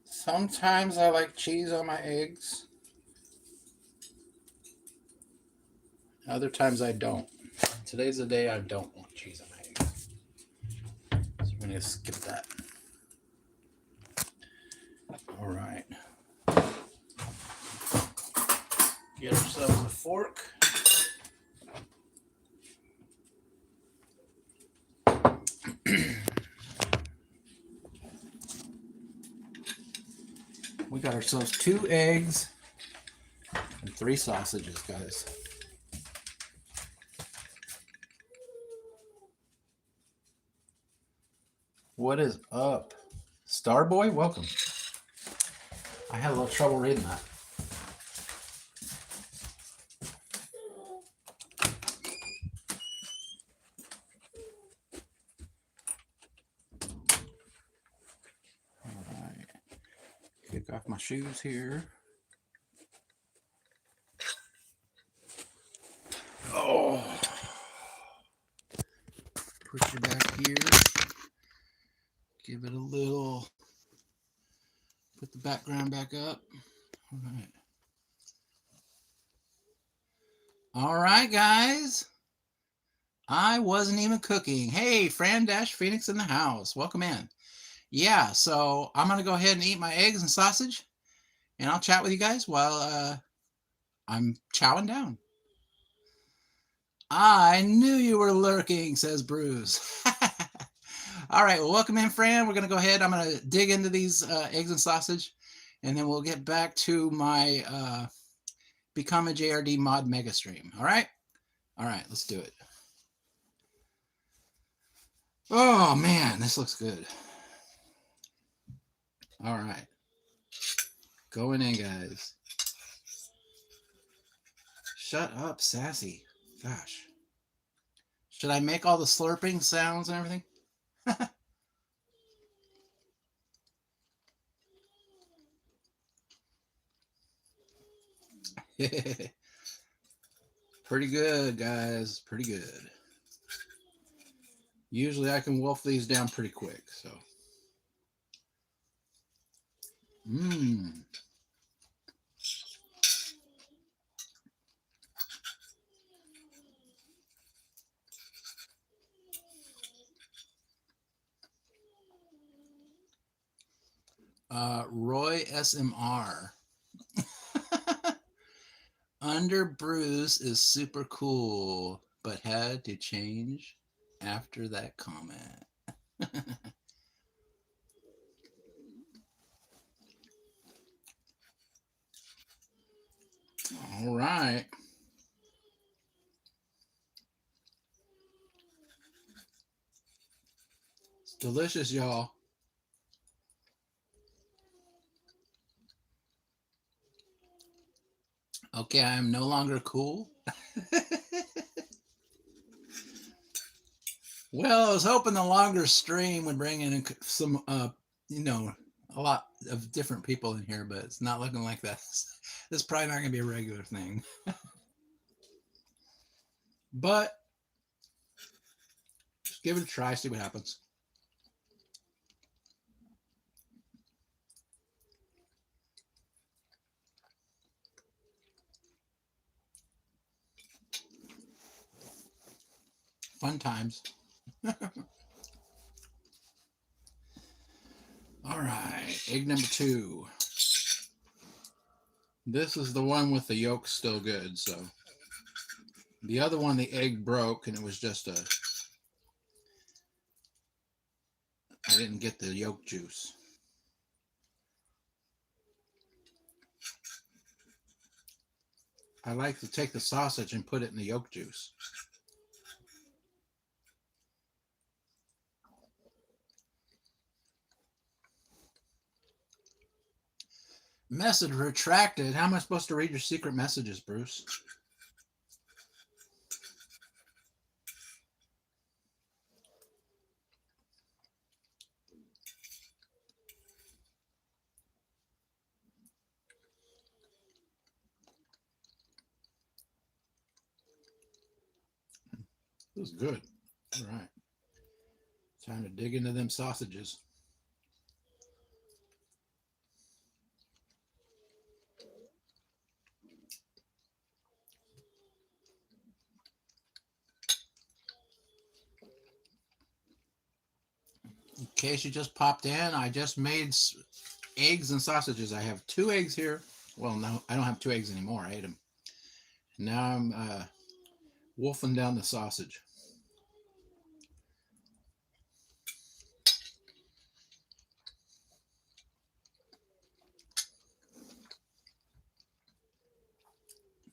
Sometimes I like cheese on my eggs. Other times I don't. Today's the day I don't want cheese on my eggs. So we're going to skip that. All right. Get ourselves a fork. We got ourselves 2 eggs and 3 sausages, guys. What is up? Starboy, welcome. I had a little trouble reading that. All right. Kick off my shoes here. Oh. Push it back here. Give it a little, put the background back up. All right. All right, guys. I wasn't even cooking. Hey, Fran Dash Phoenix in the house. Welcome in. Yeah, so I'm going to go ahead and eat my eggs and sausage, and I'll chat with you guys while I'm chowing down. I knew you were lurking, says Bruce. All right, well, welcome in, Fran. We're going to go ahead. I'm going to dig into these eggs and sausage, and then we'll get back to my Become a JRD mod mega stream. All right? All right, let's do it. Oh, man, this looks good. All right. Going in, guys. Shut up, Sassy. Gosh. Should I make all the slurping sounds and everything? Pretty good, guys. Pretty good. Usually I can wolf these down pretty quick, so. Mmm. Roy SMR. Under Bruce is super cool, but had to change after that comment. All right. It's delicious, y'all. Okay, I am no longer cool. Well, I was hoping the longer stream would bring in some, you know, a lot of different people in here, but it's not looking like that. This is probably not going to be a regular thing. But just give it a try, see what happens. Fun times. All right, egg number 2. This is the one with the yolk still good, so. The other one, the egg broke, and it was just a... I didn't get the yolk juice. I like to take the sausage and put it in the yolk juice. Message retracted. How am I supposed to read your secret messages, Bruce? This is good. All right. Time to dig into them sausages. In case you just popped in, I just made eggs and sausages. I have 2 eggs here. Well, no, I don't have 2 eggs anymore. I ate them. Now I'm wolfing down the sausage.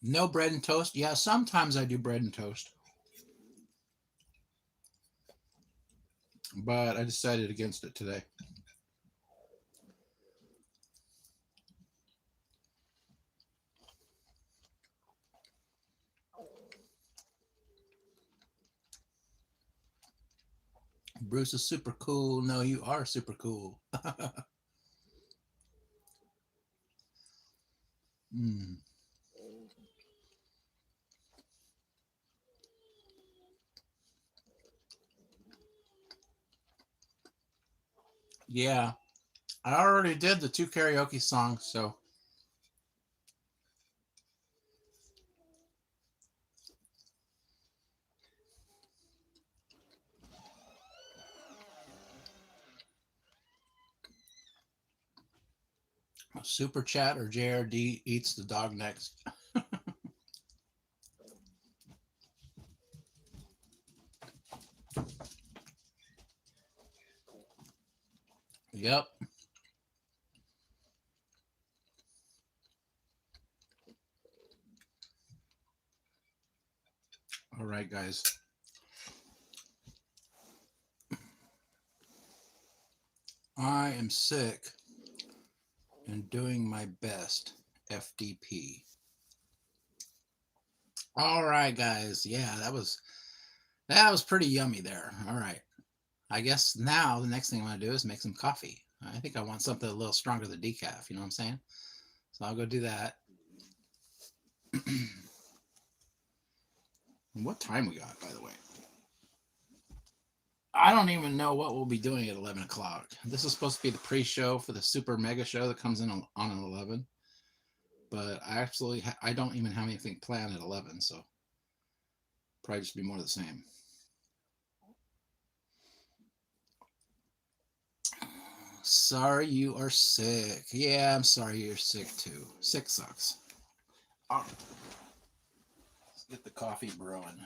No bread and toast? Yeah, sometimes I do bread and toast. But I decided against it today. Bruce is super cool. No, you are super cool. Mm. Yeah, I already did the 2 karaoke songs, so. Super chat or JRD eats the dog next. Yep. All right, guys. I am sick and doing my best. FDP. All right, guys. Yeah, that was pretty yummy there. All right. I guess now the next thing I want to do is make some coffee. I think I want something a little stronger than decaf. You know what I'm saying? So I'll go do that. What time we got, by the way? I don't even know what we'll be doing at 11 o'clock. This is supposed to be the pre-show for the super mega show that comes in on an 11. But I don't even have anything planned at 11, so probably just be more of the same. Sorry you are sick. Yeah, I'm sorry you're sick too. Sick sucks. All right. Let's get the coffee brewing.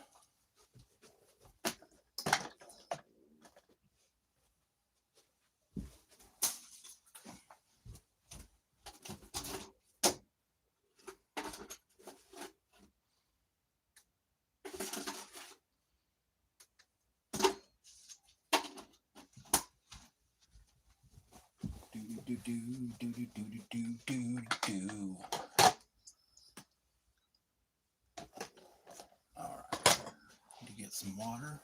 Do. All right, need to get some water.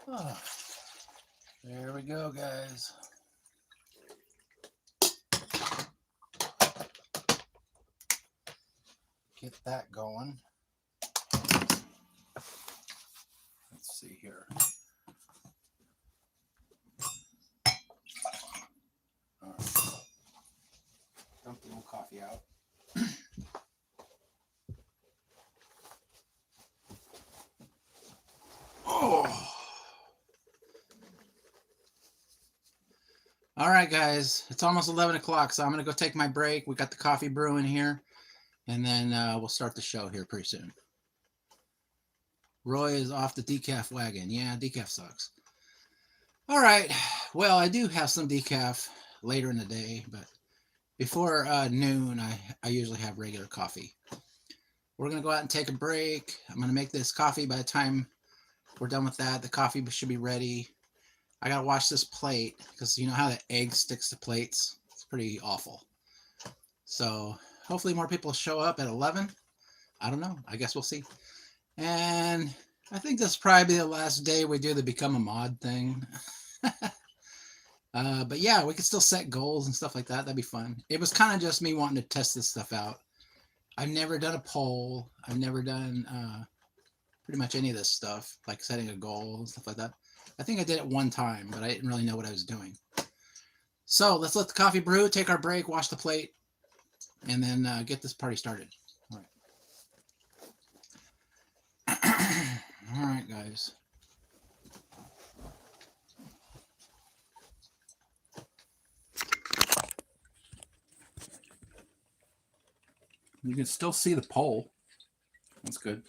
Oh, there we go, guys. Get that going. Let's see here. All right. Dump the little coffee out. Oh. All right, guys. It's almost 11 o'clock, so I'm going to go take my break. We got the coffee brewing here, and then we'll start the show here pretty soon. Roy is off the decaf wagon. Yeah, decaf sucks. All right. Well, I do have some decaf later in the day, but before noon, I usually have regular coffee. We're going to go out and take a break. I'm going to make this coffee. By the time we're done with that, the coffee should be ready. I got to wash this plate because you know how the egg sticks to plates? It's pretty awful. So hopefully more people show up at 11. I don't know. I guess we'll see. And I think this is probably the last day we do the become a mod thing. But yeah, we could still set goals and stuff like that. That'd be fun. It was kind of just me wanting to test this stuff out. I've never done a poll. I've never done pretty much any of this stuff, like setting a goal and stuff like that. I think I did it one time, but I didn't really know what I was doing. So let's let the coffee brew, take our break, wash the plate, and then get this party started. All right. All right, guys. You can still see the poll. That's good.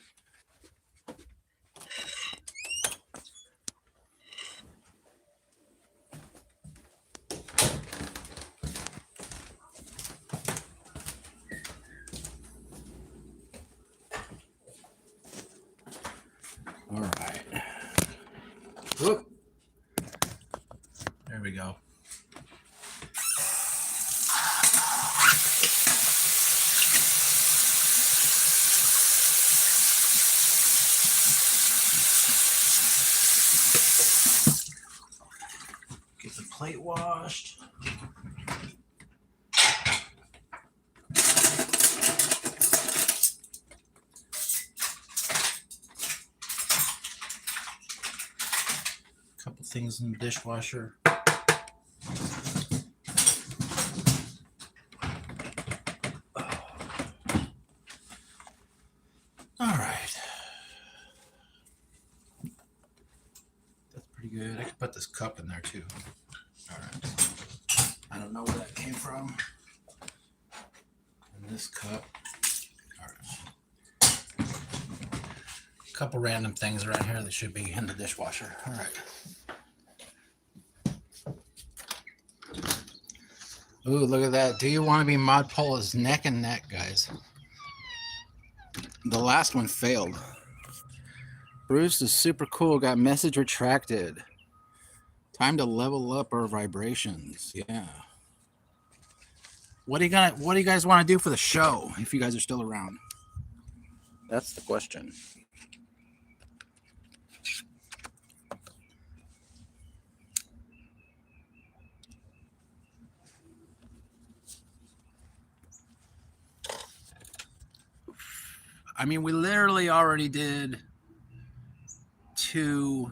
All right. Whoop. There we go. Get the plate washed. Couple things in the dishwasher. All right. That's pretty good. I could put this cup in there too. All right. I don't know where that came from. And this cup. All right. A couple random things around here that should be in the dishwasher. All right. Ooh, look at that. Do you want to be Mod Pola's neck and neck, guys? The last one failed. Bruce is super cool. Got message retracted. Time to level up our vibrations. Yeah. What do you guys want to do for the show if you guys are still around? That's the question. I mean, we literally already did 2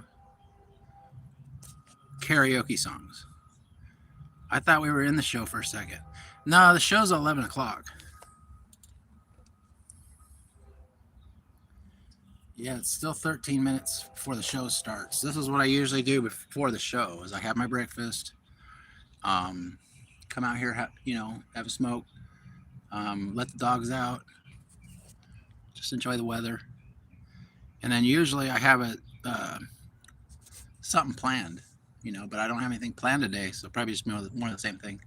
karaoke songs. I thought we were in the show for a second. No, the show's at 11 o'clock. Yeah, it's still 13 minutes before the show starts. This is what I usually do before the show is I have my breakfast, come out here, have a smoke, let the dogs out, just enjoy the weather. And then usually I have something planned, but I don't have anything planned today, so probably just more of the same thing.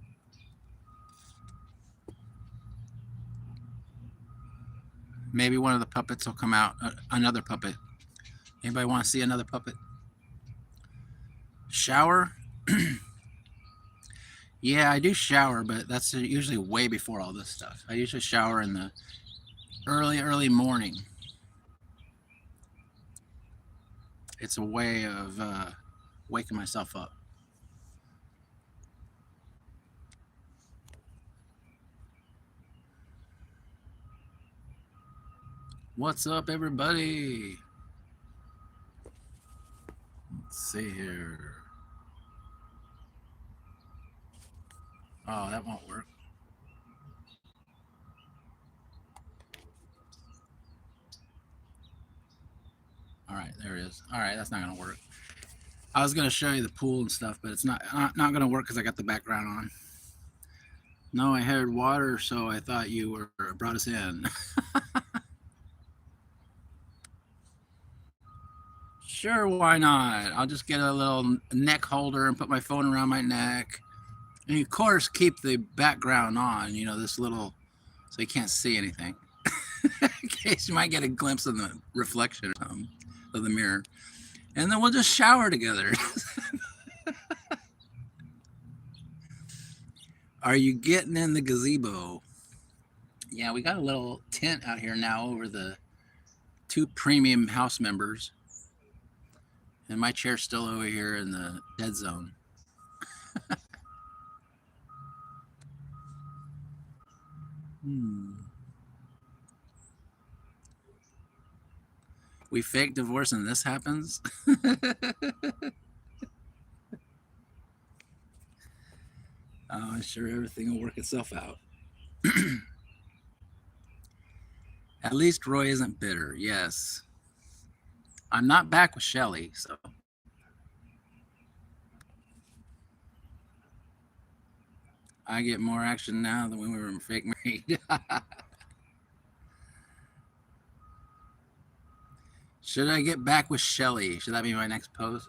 Maybe one of the puppets will come out, another puppet. Anybody want to see another puppet? Shower? Yeah, I do shower, but that's usually way before all this stuff. I usually shower in the early morning. It's a way of waking myself up. What's up, everybody? Let's see here. Oh, that won't work. All right, there it is. All right, that's not gonna work. I was gonna show you the pool and stuff, but it's not gonna work because I got the background on. No, I heard water, so I thought you were brought us in. Sure, why not? I'll just get a little neck holder and put my phone around my neck. And of course, keep the background on, this little, so you can't see anything. In case you might get a glimpse of the reflection of the mirror. And then we'll just shower together. Are you getting in the gazebo? Yeah, we got a little tent out here now over the 2 premium house members. And my chair's still over here in the dead zone. We fake divorce and this happens? I'm sure everything will work itself out. At least Roy isn't bitter. Yes. I'm not back with Shelly, so. I get more action now than when we were fake married. Should I get back with Shelly? Should that be my next post?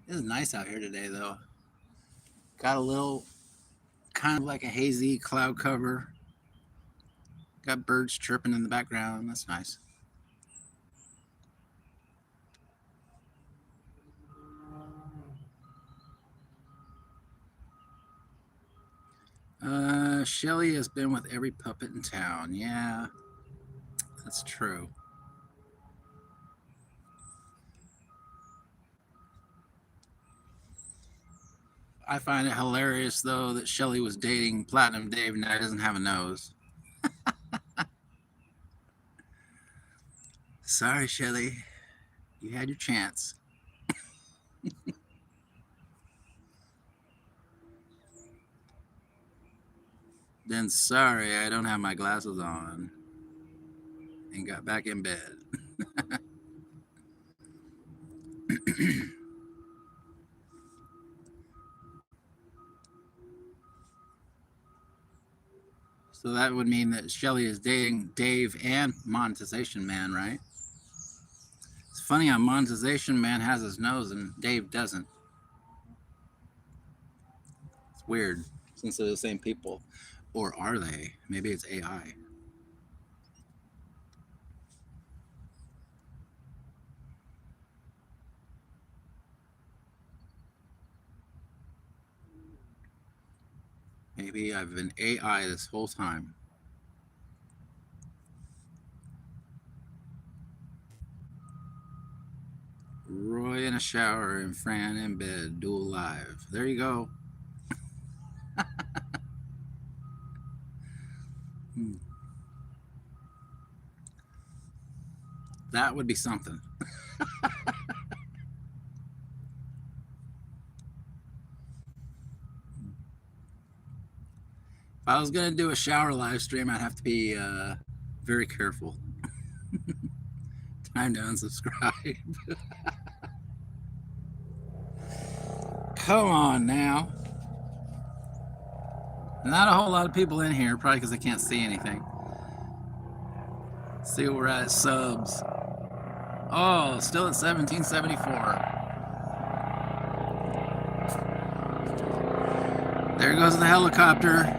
It is nice out here today, though. Got a little, kind of like a hazy cloud cover. Got birds chirping in the background. That's nice. Shelly has been with every puppet in town. Yeah, that's true. I find it hilarious, though, that Shelly was dating Platinum Dave and now he doesn't have a nose. Sorry, Shelly. You had your chance. Then sorry, I don't have my glasses on. And got back in bed. So that would mean that Shelly is dating Dave and Monetization Man, right? It's funny how Monetization Man has his nose and Dave doesn't. It's weird, since they're the same people. Or are they? Maybe it's AI. Maybe I've been AI this whole time. Roy in a shower and Fran in bed, dual live. There you go. That would be something. If I was going to do a shower live stream, I'd have to be very careful. Time to unsubscribe. Come on now. Not a whole lot of people in here, probably because I can't see anything. Let's see what we're at subs. Oh, still at 1774. There goes the helicopter.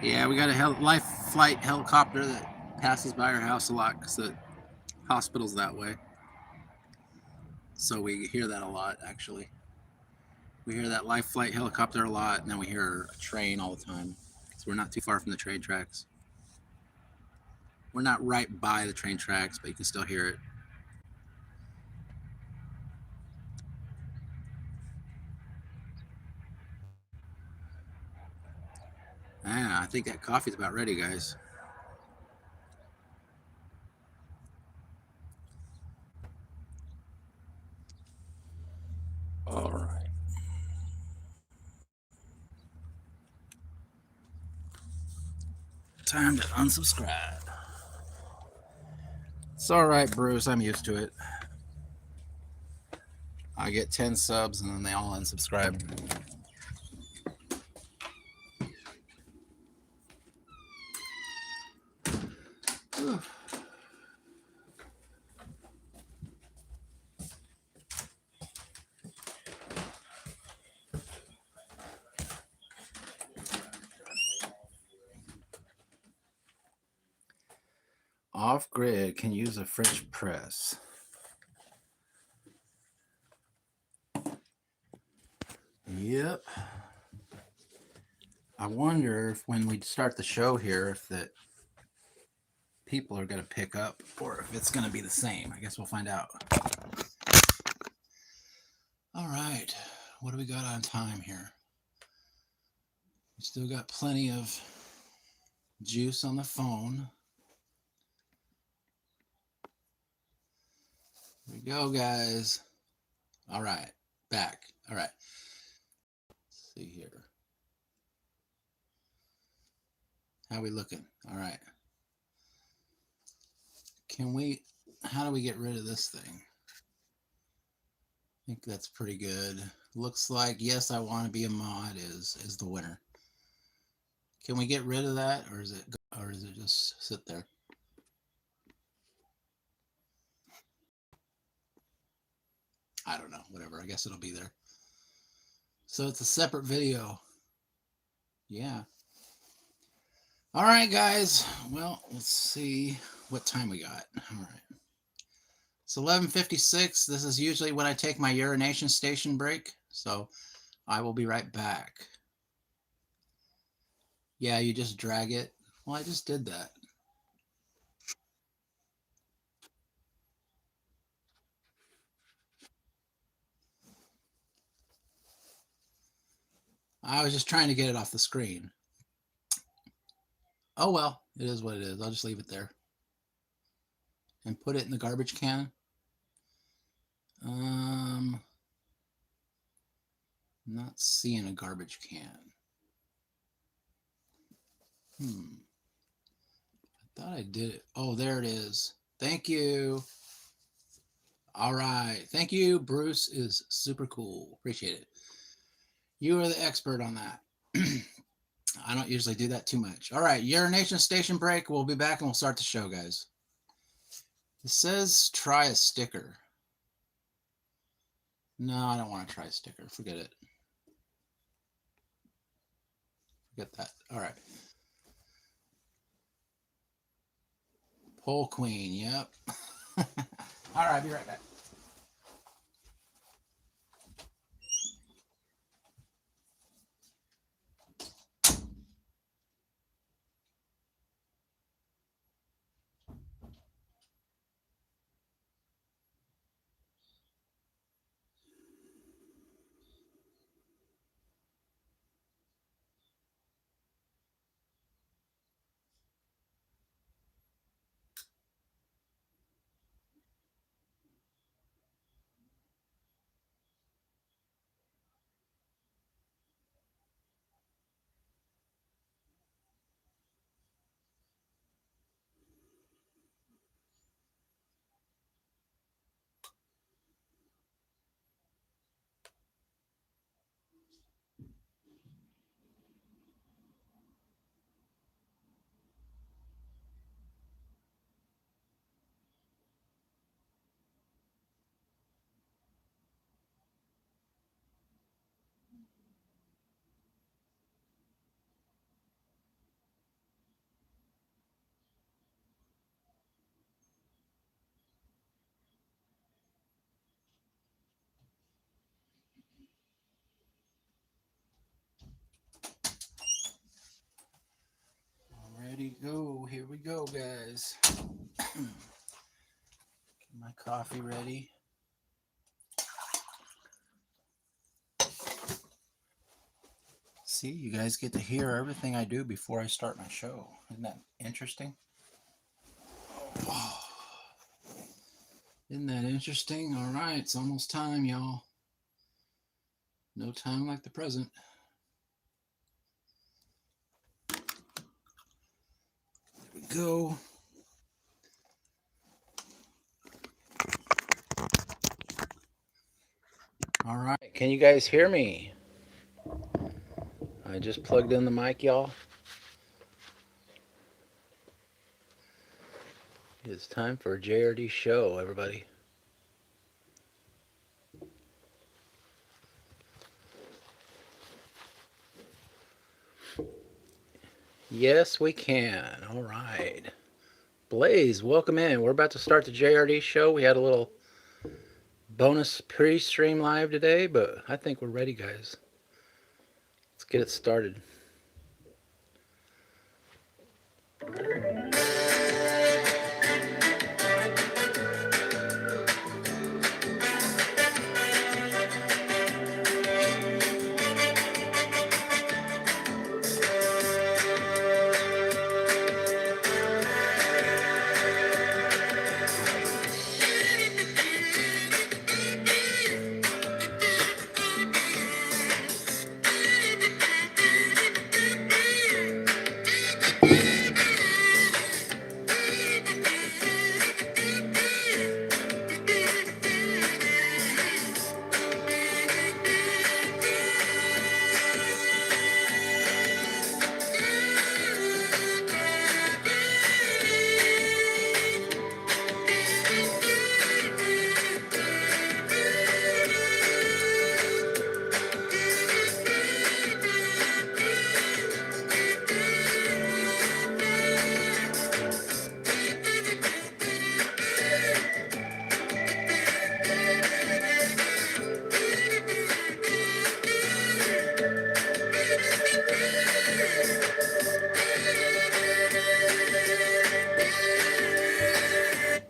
Yeah, we got a life flight helicopter that passes by our house a lot because the hospital's that way. So we hear that a lot, actually. We hear that life flight helicopter a lot, and then we hear a train all the time because we're not too far from the train tracks. We're not right by the train tracks, but you can still hear it. Yeah, I think that coffee's about ready, guys. All right. Time to unsubscribe. It's all right, Bruce. I'm used to it. I get 10 subs and then they all unsubscribe. Off grid can use a French press. Yep. I wonder if when we start the show here, if that people are going to pick up or if it's going to be the same. I guess we'll find out. All right. What do we got on time here? We still got plenty of juice on the phone. Here we go, guys. All right. Back. All right. Let's see here. How we looking? All right. How do we get rid of this thing? I think that's pretty good. Looks like yes, I want to be a mod is the winner. Can we get rid of that, or is it just sit there? I don't know. Whatever. I guess it'll be there. So it's a separate video. Yeah. All right, guys. Well, let's see what time we got. All right. It's 11:56. This is usually when I take my urination station break. So I will be right back. Yeah, you just drag it. Well, I just did that. I was just trying to get it off the screen. Oh well, it is what it is. I'll just leave it there and put it in the garbage can. Not seeing a garbage can. I thought I did it. Oh, there it is. Thank you. All right. Thank you. Bruce is super cool. Appreciate it. You are the expert on that. I don't usually do that too much. All right. Urination station break. We'll be back and we'll start the show, guys. It says try a sticker. No, I don't want to try a sticker. Forget it. Forget that. All right. Pole queen. Yep. All right. I'll be right back. Ready, go. Here we go, guys. Get my coffee ready. See, you guys get to hear everything I do before I start my show. Isn't that interesting? Oh. Isn't that interesting? All right, it's almost time, y'all. No time like the present. There we go. All right, can you guys hear me? I just plugged in the mic, y'all. It's time for a JRD show, everybody. Yes, we can. All right. Blaze, welcome in. We're about to start the JRD show. We had a little bonus pre-stream live today, but I think we're ready, guys. Let's get it started.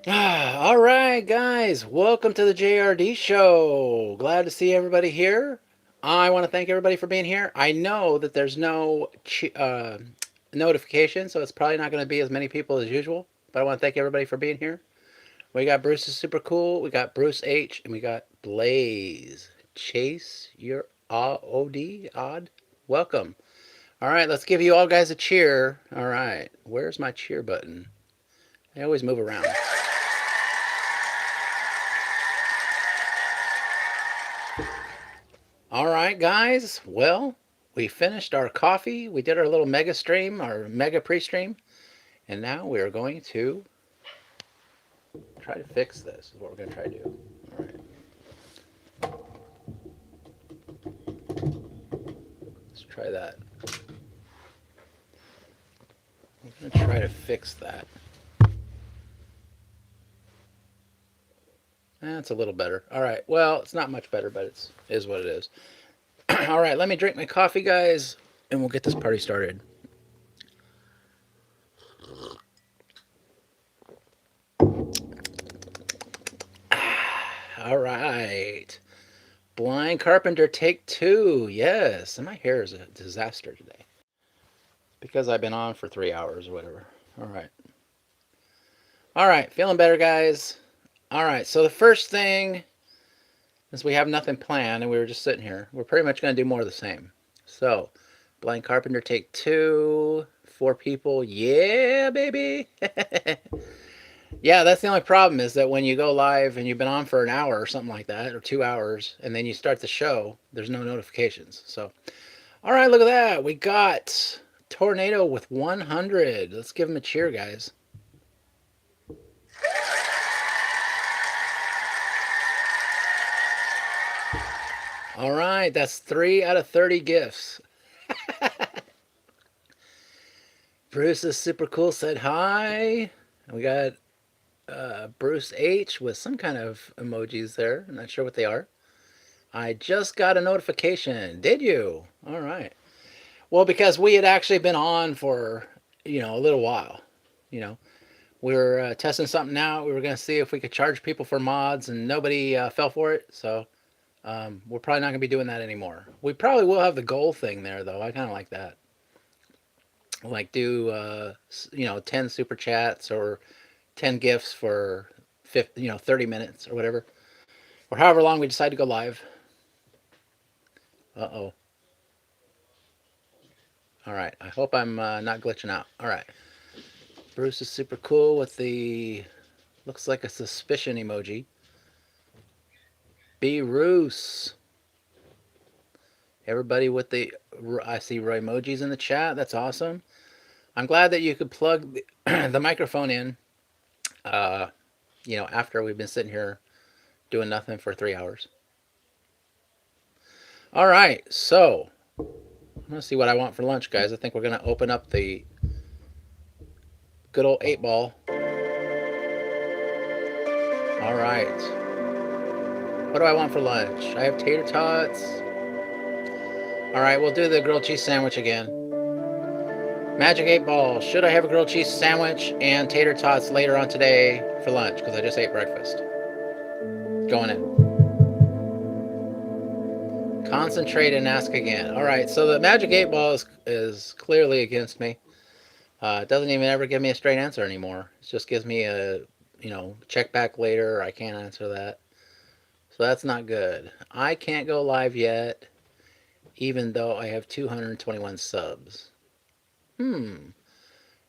All right, guys, welcome to the JRD show. Glad to see everybody here. I want to thank everybody for being here. I know that there's no notification, so it's probably not going to be as many people as usual. But I want to thank everybody for being here. We got Bruce is super cool. We got Bruce H, and we got Blaze. Chase, you're odd. Welcome. All right, let's give you all guys a cheer. All right, where's my cheer button? I always move around. All right, guys. Well, we finished our coffee. We did our little mega stream, our mega pre-stream. And now we are going to try to fix this, is what we're going to try to do. All right. Let's try that. I'm going to try to fix that. That's a little better. All right. Well, it's not much better, but it is what it is. All right. Let me drink my coffee, guys, and we'll get this party started. All right. Blind Carpenter, take 2. Yes. And my hair is a disaster today. Because I've been on for 3 hours or whatever. All right. All right. Feeling better, guys. All right. So the first thing is we have nothing planned and we were just sitting here. We're pretty much going to do more of the same. So, Blind Carpenter, take 2. 4 people. Yeah, baby. Yeah, that's the only problem is that when you go live and you've been on for an hour or something like that, or 2 hours, and then you start the show, there's no notifications. So, all right, look at that. We got Tornado with 100. Let's give him a cheer, guys. All right, that's 3 out of 30 gifts. Bruce is super cool, said hi. We got Bruce H with some kind of emojis there. I'm not sure what they are. I just got a notification. Did you? All right. Well, because we had actually been on for, a little while. We were testing something out. We were going to see if we could charge people for mods, and nobody fell for it. So we're probably not going to be doing that anymore. We probably will have the goal thing there, though. I kind of like that. Like do 10 super chats or 10 gifts for 30 minutes or whatever, or however long we decide to go live. Uh-oh. All right, I hope I'm not glitching out. All right, Bruce is super cool with the looks like a suspicion emoji. B Roos. Everybody with the I see Roy emojis in the chat. That's awesome. I'm glad that you could plug the microphone in after we've been sitting here doing nothing for 3 hours. All right, so I'm going to see what I want for lunch, guys. I think we're going to open up the good old 8-ball. All right. What do I want for lunch? I have tater tots. All right, we'll do the grilled cheese sandwich again. Magic 8-ball. Should I have a grilled cheese sandwich and tater tots later on today for lunch? Because I just ate breakfast. Going in. Concentrate and ask again. All right, so the Magic 8-ball is clearly against me. It doesn't even ever give me a straight answer anymore. It just gives me a, check back later. I can't answer that. So that's not good. I can't go live yet, even though I have 221 subs. You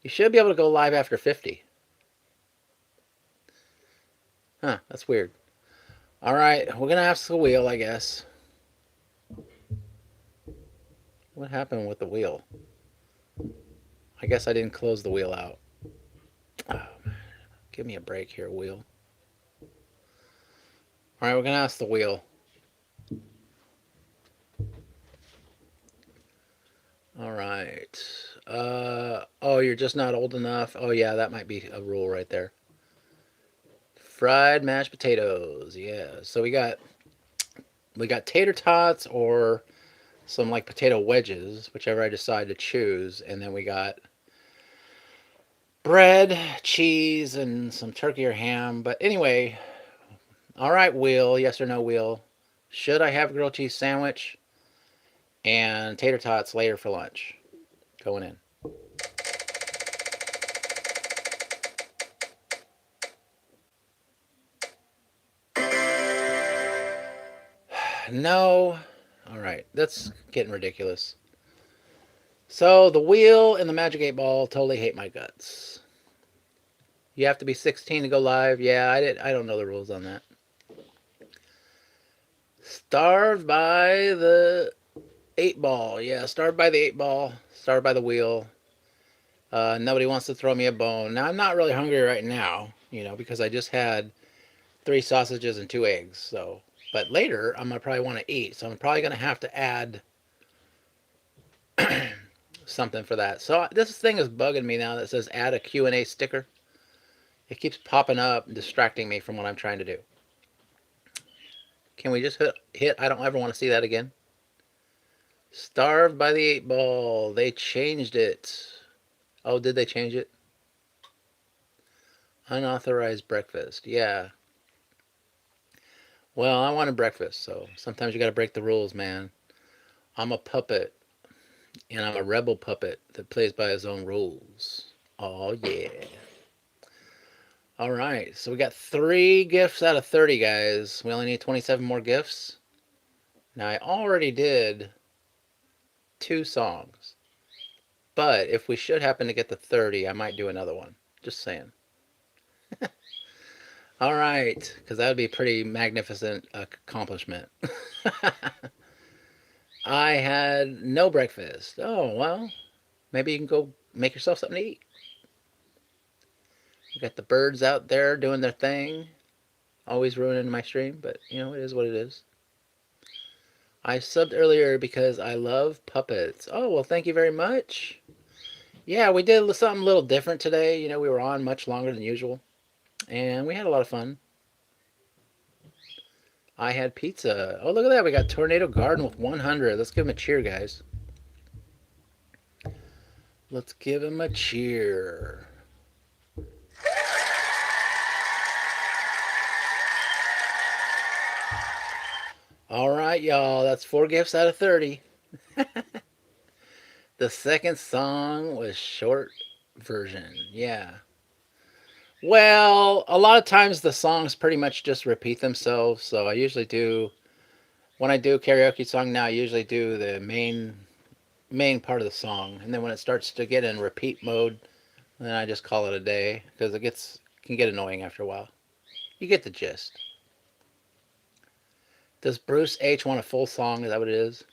should be able to go live after 50. Huh, that's weird. All right, we're going to ask the wheel, I guess. What happened with the wheel? I guess I didn't close the wheel out. Oh, man. Give me a break here, wheel. All right, we're going to ask the wheel. All right. Oh, you're just not old enough. Oh, yeah, that might be a rule right there. Fried mashed potatoes. Yeah. So we got tater tots or some like potato wedges, whichever I decide to choose, and then we got bread, cheese, and some turkey or ham. But anyway, all right, Will, yes or no, Will. Should I have a grilled cheese sandwich and tater tots later for lunch. Going in. No. All right, that's getting ridiculous. So the wheel and the Magic 8 Ball totally hate my guts. You have to be 16 to go live. Yeah, I don't know the rules on that. Starved by the 8 Ball. Yeah, starved by the 8 Ball. Starved by the wheel. Nobody wants to throw me a bone. Now I'm not really hungry right now, because I just had 3 sausages and 2 eggs. So, but later I'm gonna probably want to eat. So I'm probably gonna have to add something for that. So this thing is bugging me now that says add a Q&A sticker. It keeps popping up and distracting me from what I'm trying to do. Can we just hit I don't ever want to see that again? Starved by the 8 Ball. They changed it. Oh, did they change it? Unauthorized breakfast. Yeah. Well, I wanted breakfast, so sometimes you gotta break the rules, man. I'm a puppet, and I'm a rebel puppet that plays by his own rules. Oh, yeah. All right, so we got 3 gifts out of 30, guys. We only need 27 more gifts. Now, I already did 2 songs, but if we should happen to get to 30, I might do another one. Just saying. All right, because that would be a pretty magnificent accomplishment. I had no breakfast. Oh, well, maybe you can go make yourself something to eat. You got the birds out there doing their thing. Always ruining my stream, but it is what it is. I subbed earlier because I love puppets. Oh, well, thank you very much. Yeah, we did something a little different today. We were on much longer than usual, and we had a lot of fun. I had pizza. Oh, look at that. We got Tornado Garden with 100. Let's give him a cheer, guys. Let's give him a cheer. All right, y'all. That's 4 gifts out of 30. The second song was short version. Yeah. Well, a lot of times the songs pretty much just repeat themselves. So I usually do, when I do karaoke song now, I usually do the main part of the song. And then when it starts to get in repeat mode, then I just call it a day because it can get annoying after a while. You get the gist. Does Bruce H want a full song? Is that what it is?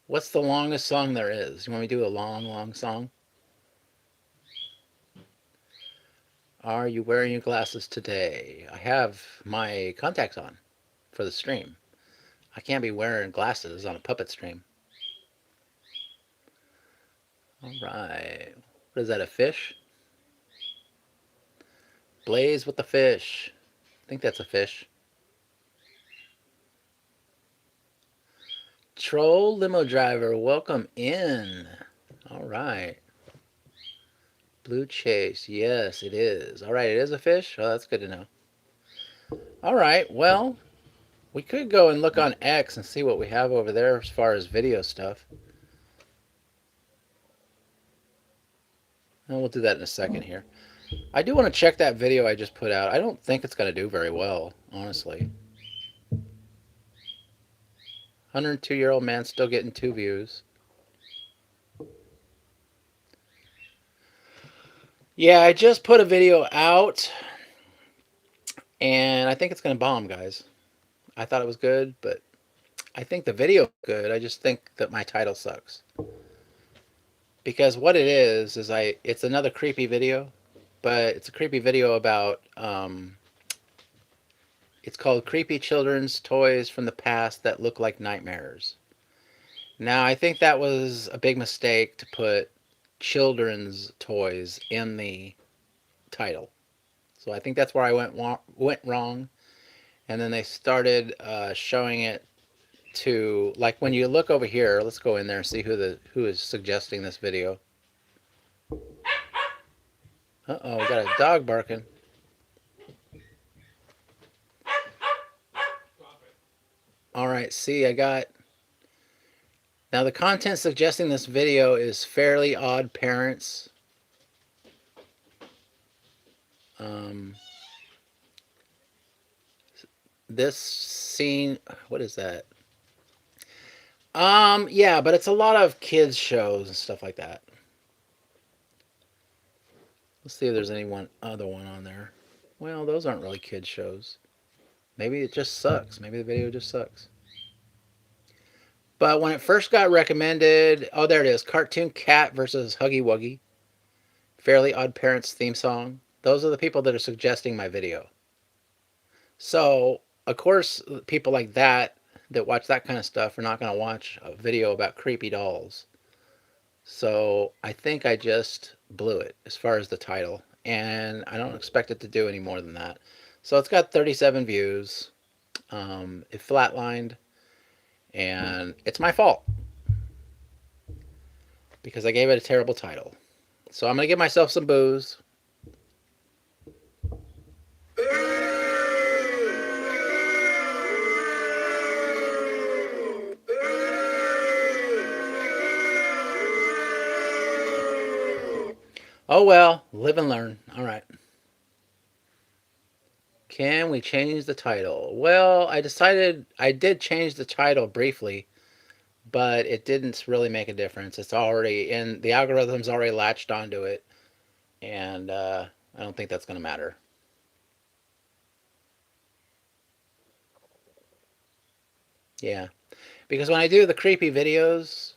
What's the longest song there is? You want me to do a long, long song? Are you wearing your glasses today? I have my contacts on for the stream. I can't be wearing glasses on a puppet stream. All right. What is that, a fish? Blaze with the fish. I think that's a fish. Troll limo driver, welcome in. All right. Blue chase. Yes, it is. All right, it is a fish. Oh, that's good to know. All right, well, we could go and look on X and see what we have over there as far as video stuff. And we'll do that in a second here. I do want to check that video I just put out. I don't think it's going to do very well, honestly. 102-year-old man still getting 2 views. Yeah, I just put a video out, and I think it's going to bomb, guys. I thought it was good, but I think the video is good. I just think that my title sucks. Because what it is it's another creepy video, but it's a creepy video about, it's called Creepy Children's Toys from the Past That Look Like Nightmares. Now, I think that was a big mistake to put children's toys in the title. So I think that's where I went wrong. And then they started showing it to, like, when you look over here, let's go in there and see who is suggesting this video. Uh-oh, we got a dog barking. All right, see, I got Now, the content suggesting this video is Fairly Odd Parents. This scene, what is that? Yeah, but it's a lot of kids shows and stuff like that. Let's see if there's any other one on there. Well, those aren't really kids shows. Maybe it just sucks. Maybe the video just sucks. But when it first got recommended, oh, there it is. Cartoon Cat versus Huggy Wuggy. Fairly Odd Parents theme song. Those are the people that are suggesting my video. So, of course, people like that watch that kind of stuff are not going to watch a video about creepy dolls. So, I think I just blew it as far as the title. And I don't expect it to do any more than that. So, it's got 37 views. It flatlined. And it's my fault. Because I gave it a terrible title. So, I'm going to give myself some booze. Oh well, live and learn. All right. Can we change the title? Well, I decided I did change the title briefly, but it didn't really make a difference. It's already, and the algorithm's already latched onto it, and I don't think that's going to matter. Yeah, because when I do the creepy videos,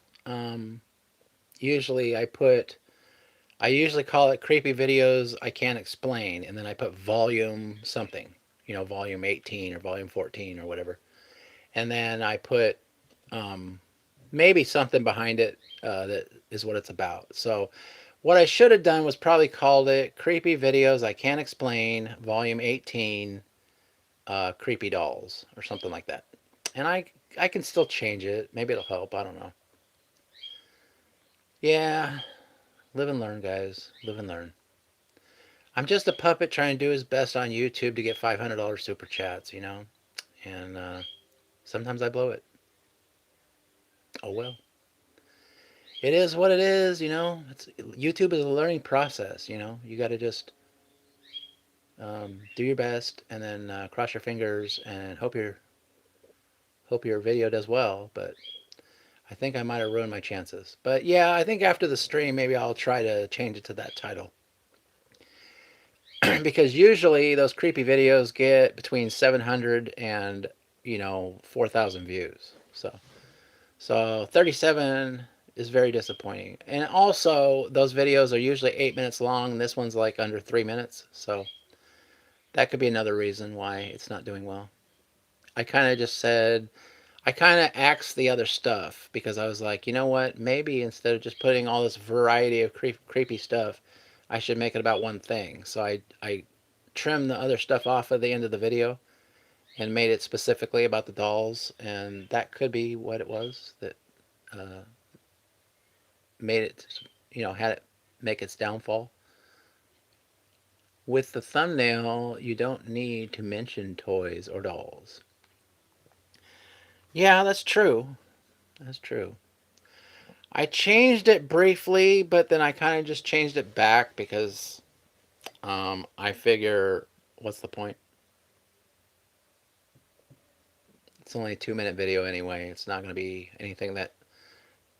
usually I usually call it creepy videos I can't explain, and then I put volume something, volume 18 or volume 14 or whatever. And then I put maybe something behind it that is what it's about. So what I should have done was probably called it Creepy Videos I Can't Explain, volume 18, Creepy Dolls, or something like that. And I can still change it. Maybe it'll help. I don't know. Yeah. Live and learn, guys. Live and learn. I'm just a puppet trying to do his best on YouTube to get $500 super chats, And sometimes I blow it. Oh well. It is what it is, YouTube is a learning process, You got to just do your best and then cross your fingers and hope your video does well. But I think I might have ruined my chances. But yeah, I think after the stream, maybe I'll try to change it to that title. Because usually those creepy videos get between 700 and 4,000 views. So 37 is very disappointing. And also those videos are usually 8 minutes long. This one's like under 3 minutes. So that could be another reason why it's not doing well. I kind of axed the other stuff because I was like, you know what? Maybe instead of just putting all this variety of creepy stuff, I should make it about one thing. So I trimmed the other stuff off at the end of the video and made it specifically about the dolls. And that could be what it was that made it, had it make its downfall. With the thumbnail, you don't need to mention toys or dolls. Yeah, that's true. That's true. I changed it briefly, but then I kind of just changed it back because I figure, what's the point? It's only a 2-minute video anyway. It's not going to be anything that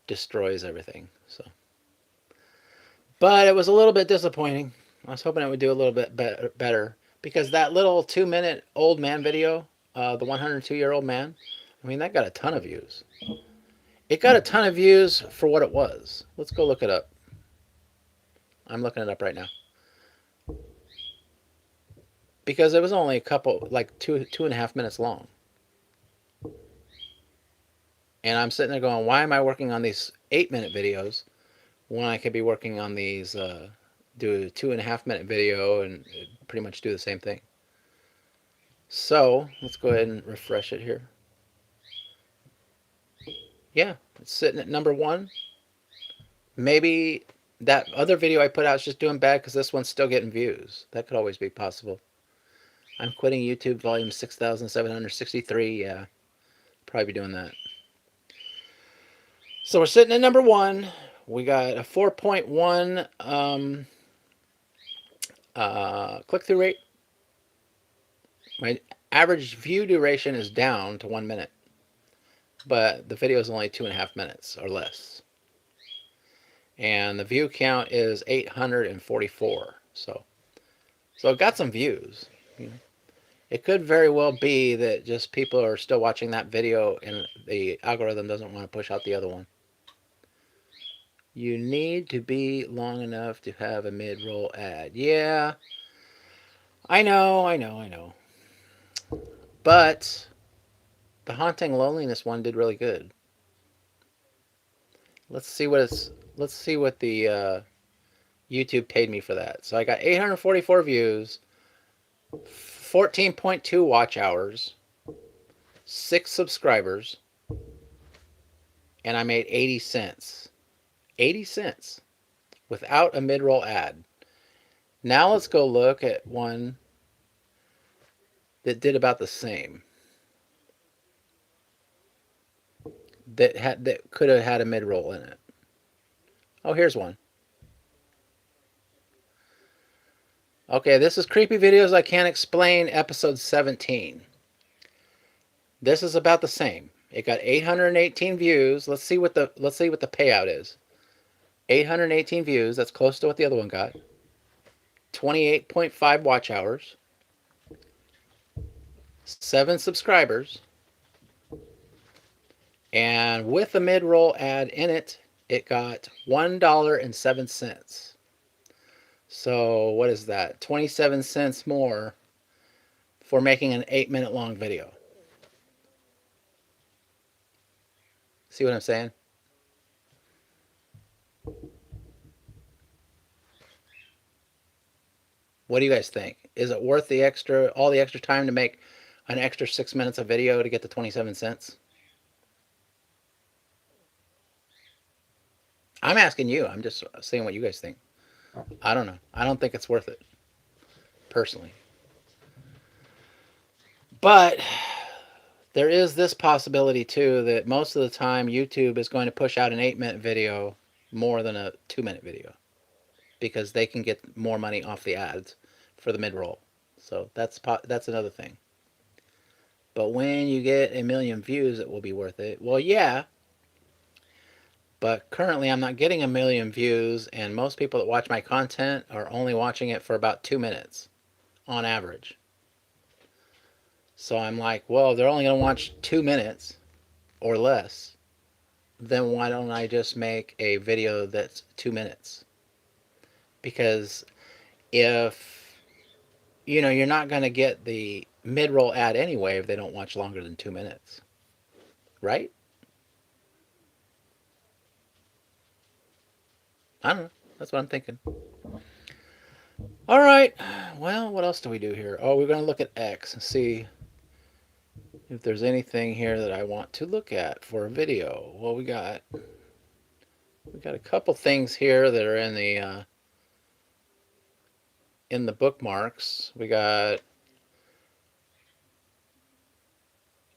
destroys everything. So, but it was a little bit disappointing. I was hoping it would do a little bit better because that little 2-minute old man video, the 102-year-old man, I mean, that got a ton of views. It got a ton of views for what it was. Let's go look it up. I'm looking it up right now. Because it was only a couple, like 2.5 minutes long. And I'm sitting there going, why am I working on these 8-minute videos when I could be working on these, do a 2.5-minute video and pretty much do the same thing. So let's go ahead and refresh it here. Yeah, it's sitting at number 1. Maybe that other video I put out is just doing bad because this one's still getting views. That could always be possible. I'm quitting YouTube volume 6,763. Yeah, probably be doing that. So we're sitting at number 1. We got a 4.1 click-through rate. My average view duration is down to 1 minute, but the video is only 2.5 minutes or less. And the view count is 844. So it got some views. It could very well be that just people are still watching that video and the algorithm doesn't want to push out the other one. You need to be long enough to have a mid-roll ad. Yeah, I know. But the Haunting Loneliness one did really good. Let's see what the YouTube paid me for that. So I got 844 views, 14.2 watch hours, 6 subscribers, and I made 80 cents. 80 cents without a mid-roll ad. Now let's go look at one that did about the same. That could have had a mid-roll in it. Oh, here's one. Okay, this is Creepy Videos I Can't Explain, episode 17. This is about the same. It got 818 views. Let's see what the payout is. 818 views. That's close to what the other one got. 28.5 watch hours. 7 subscribers. And with a mid-roll ad in it, it got $1.07. So what is that? 27 cents more for making an 8-minute long video. See what I'm saying? What do you guys think? Is it worth all the extra time to make an extra 6 minutes of video to get the 27 cents? I'm asking you. I'm just saying what you guys think. I don't know. I don't think it's worth it, personally. But there is this possibility, too, that most of the time YouTube is going to push out an 8-minute video more than a 2-minute video because they can get more money off the ads for the mid-roll. So that's another thing. But when you get 1 million views, it will be worth it. Well, yeah. But currently, I'm not getting 1 million views, and most people that watch my content are only watching it for about 2 minutes on average. So I'm like, well, they're only going to watch 2 minutes or less. Then why don't I just make a video that's 2 minutes? Because if, you're not going to get the mid-roll ad anyway if they don't watch longer than 2 minutes. Right? I don't know. That's what I'm thinking. All right. Well, what else do we do here? Oh, we're going to look at X and see if there's anything here that I want to look at for a video. Well, we got a couple things here that are in the bookmarks. We got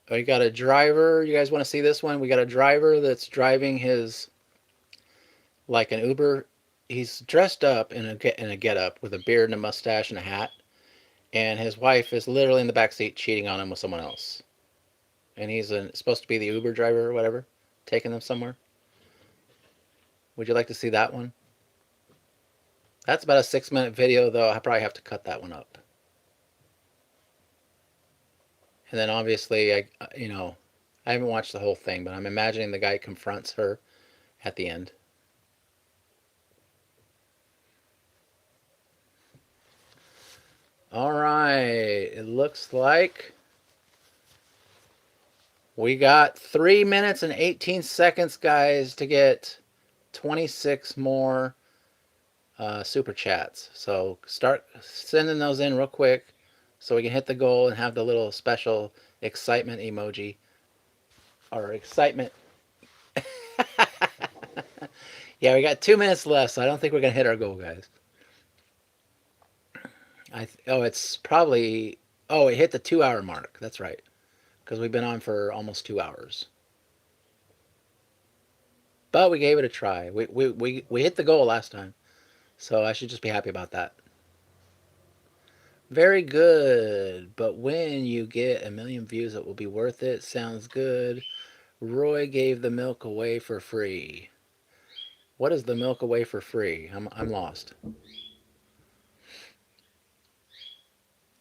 a driver. You guys want to see this one? We got a driver that's driving his, like an Uber. He's dressed up in a get-up with a beard and a mustache and a hat, and his wife is literally in the back seat cheating on him with someone else. And he's supposed to be the Uber driver or whatever, taking them somewhere. Would you like to see that one? That's about a 6-minute video, though. I probably have to cut that one up. And then obviously, I haven't watched the whole thing, but I'm imagining the guy confronts her at the end. All right, it looks like we got 3 minutes and 18 seconds, guys, to get 26 more super chats. So start sending those in real quick so we can hit the goal and have the little special excitement emoji or excitement. Yeah, we got 2 minutes left, so I don't think we're going to hit our goal, guys. It's probably... Oh, it hit the 2-hour mark. That's right. Because we've been on for almost 2 hours. But we gave it a try. We hit the goal last time. So I should just be happy about that. Very good. But when you get 1 million views, it will be worth it. Sounds good. Roy gave the milk away for free. What is the milk away for free? I'm lost.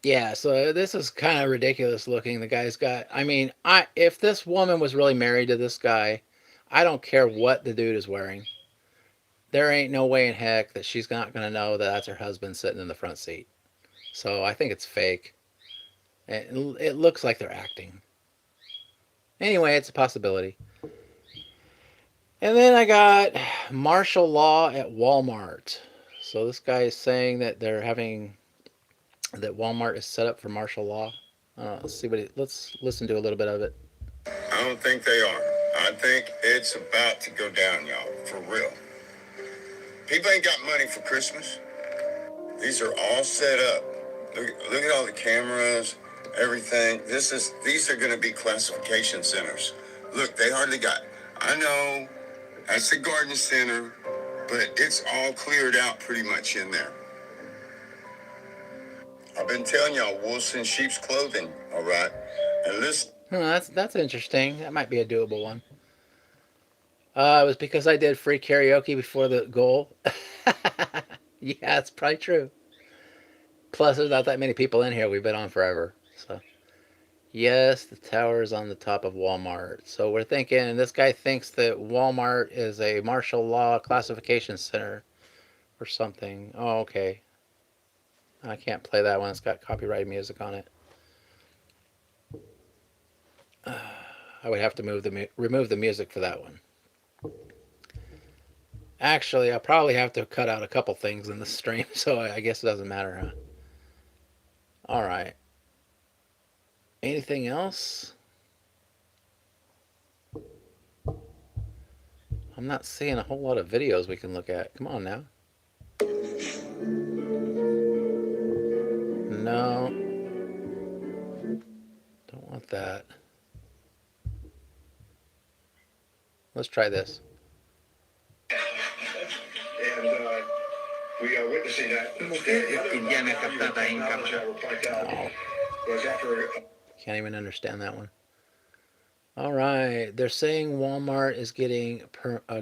Yeah, so this is kind of ridiculous looking. The guy's got. I mean, if this woman was really married to this guy, I don't care what the dude is wearing. There ain't no way in heck that she's not gonna know that that's her husband sitting in the front seat. So I think it's fake. It looks like they're acting. Anyway, it's a possibility. And then I got martial law at Walmart. So this guy is saying that that Walmart is set up for martial law. Let's listen to a little bit of it. I don't think they are. I think it's about to go down, y'all, for real. People ain't got money for Christmas. These are all set up. Look at all the cameras, everything. These are going to be classification centers. Look, they hardly got. I know that's the garden center, but it's all cleared out pretty much in there. I've been telling y'all, wolves in sheep's clothing. All right, and listen. That's interesting. That might be a doable one. It was because I did free karaoke before the goal. Yeah, it's probably true. Plus, there's not that many people in here. We've been on forever. So, yes, the tower is on the top of Walmart. So we're thinking, this guy thinks that Walmart is a martial law classification center or something. Oh, okay. I can't play that one. It's got copyrighted music on it. I would have to remove the music for that one. Actually, I'll probably have to cut out a couple things in the stream, so I guess it doesn't matter, huh? All right. Anything else? I'm not seeing a whole lot of videos we can look at. Come on now. No. Don't want that. Let's try this. And we are witnessing that. Oh. Can't even understand that one. All right. They're saying Walmart is getting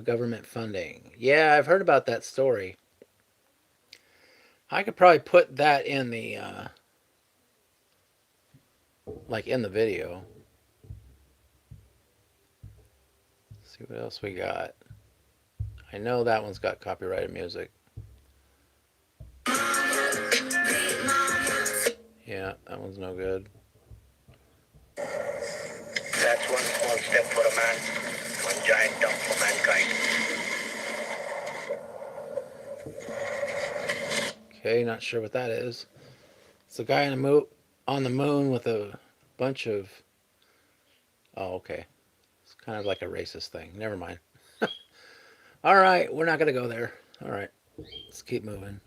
government funding. Yeah, I've heard about that story. I could probably put that in the in the video. Let's see what else we got. I know that one's got copyrighted music. Yeah, that one's no good. That's one small step for a man, one giant jump for mankind. Okay, not sure what that is. It's a guy on the moon with a bunch of... Oh, okay. It's kind of like a racist thing. Never mind. All right, we're not going to go there. All right, let's keep moving.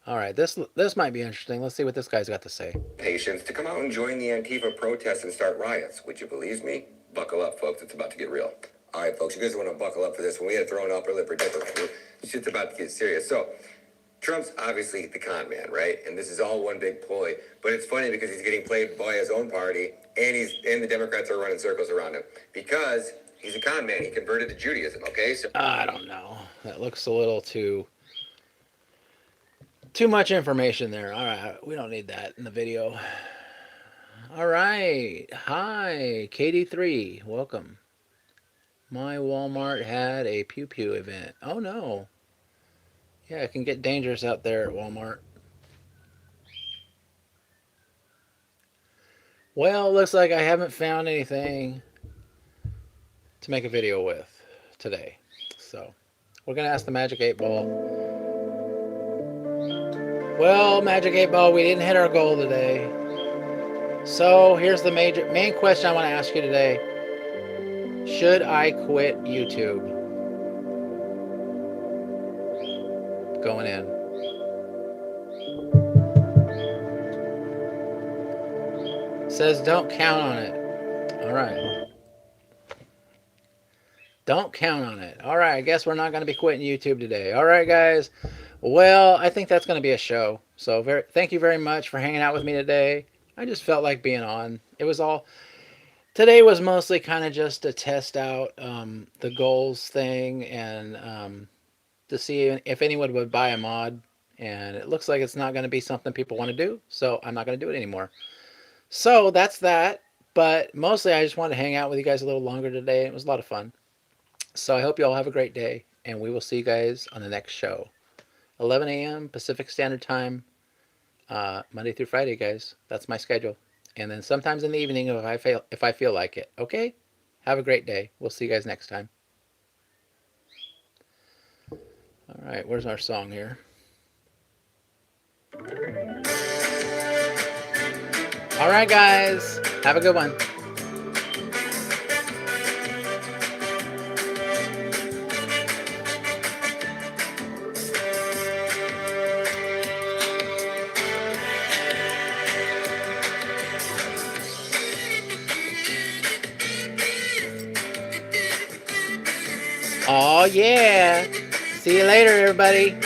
All right, this might be interesting. Let's see what this guy's got to say. Patients to come out and join the Antifa protests and start riots. Would you believe me? Buckle up, folks. It's about to get real. All right, folks, you guys want to buckle up for this one. We had to throw an upper lip or dipper. Shit's about to get serious. So, Trump's obviously the con man, right? And this is all one big ploy. But it's funny because he's getting played by his own party, and the Democrats are running circles around him because he's a con man. He converted to Judaism. Okay, so I don't know. That looks a little too much information there. All right, we don't need that in the video. All right. Hi, KD3. Welcome. My Walmart had a pew pew event. Oh no. Yeah, it can get dangerous out there at Walmart. Well, it looks like I haven't found anything to make a video with today. So, we're going to ask the Magic 8 Ball. Well, Magic 8 Ball, we didn't hit our goal today. So, here's the main question I want to ask you today. Should I quit YouTube? Going in. Says don't count on it. All right. Don't count on it. All right, I guess we're not going to be quitting YouTube today. All right, guys. Well, I think that's going to be a show. So thank you very much for hanging out with me today. I just felt like being on. Today was mostly kind of just to test out the goals thing and to see if anyone would buy a mod. And it looks like it's not going to be something people want to do, so I'm not going to do it anymore. So that's that. But mostly I just wanted to hang out with you guys a little longer today. It was a lot of fun. So I hope you all have a great day, and we will see you guys on the next show. 11 a.m. Pacific Standard Time, Monday through Friday, guys. That's my schedule. And then sometimes in the evening if I feel like it. Okay? Have a great day. We'll see you guys next time. All right, where's our song here? All right, guys. Have a good one. Oh, yeah. See you later, everybody.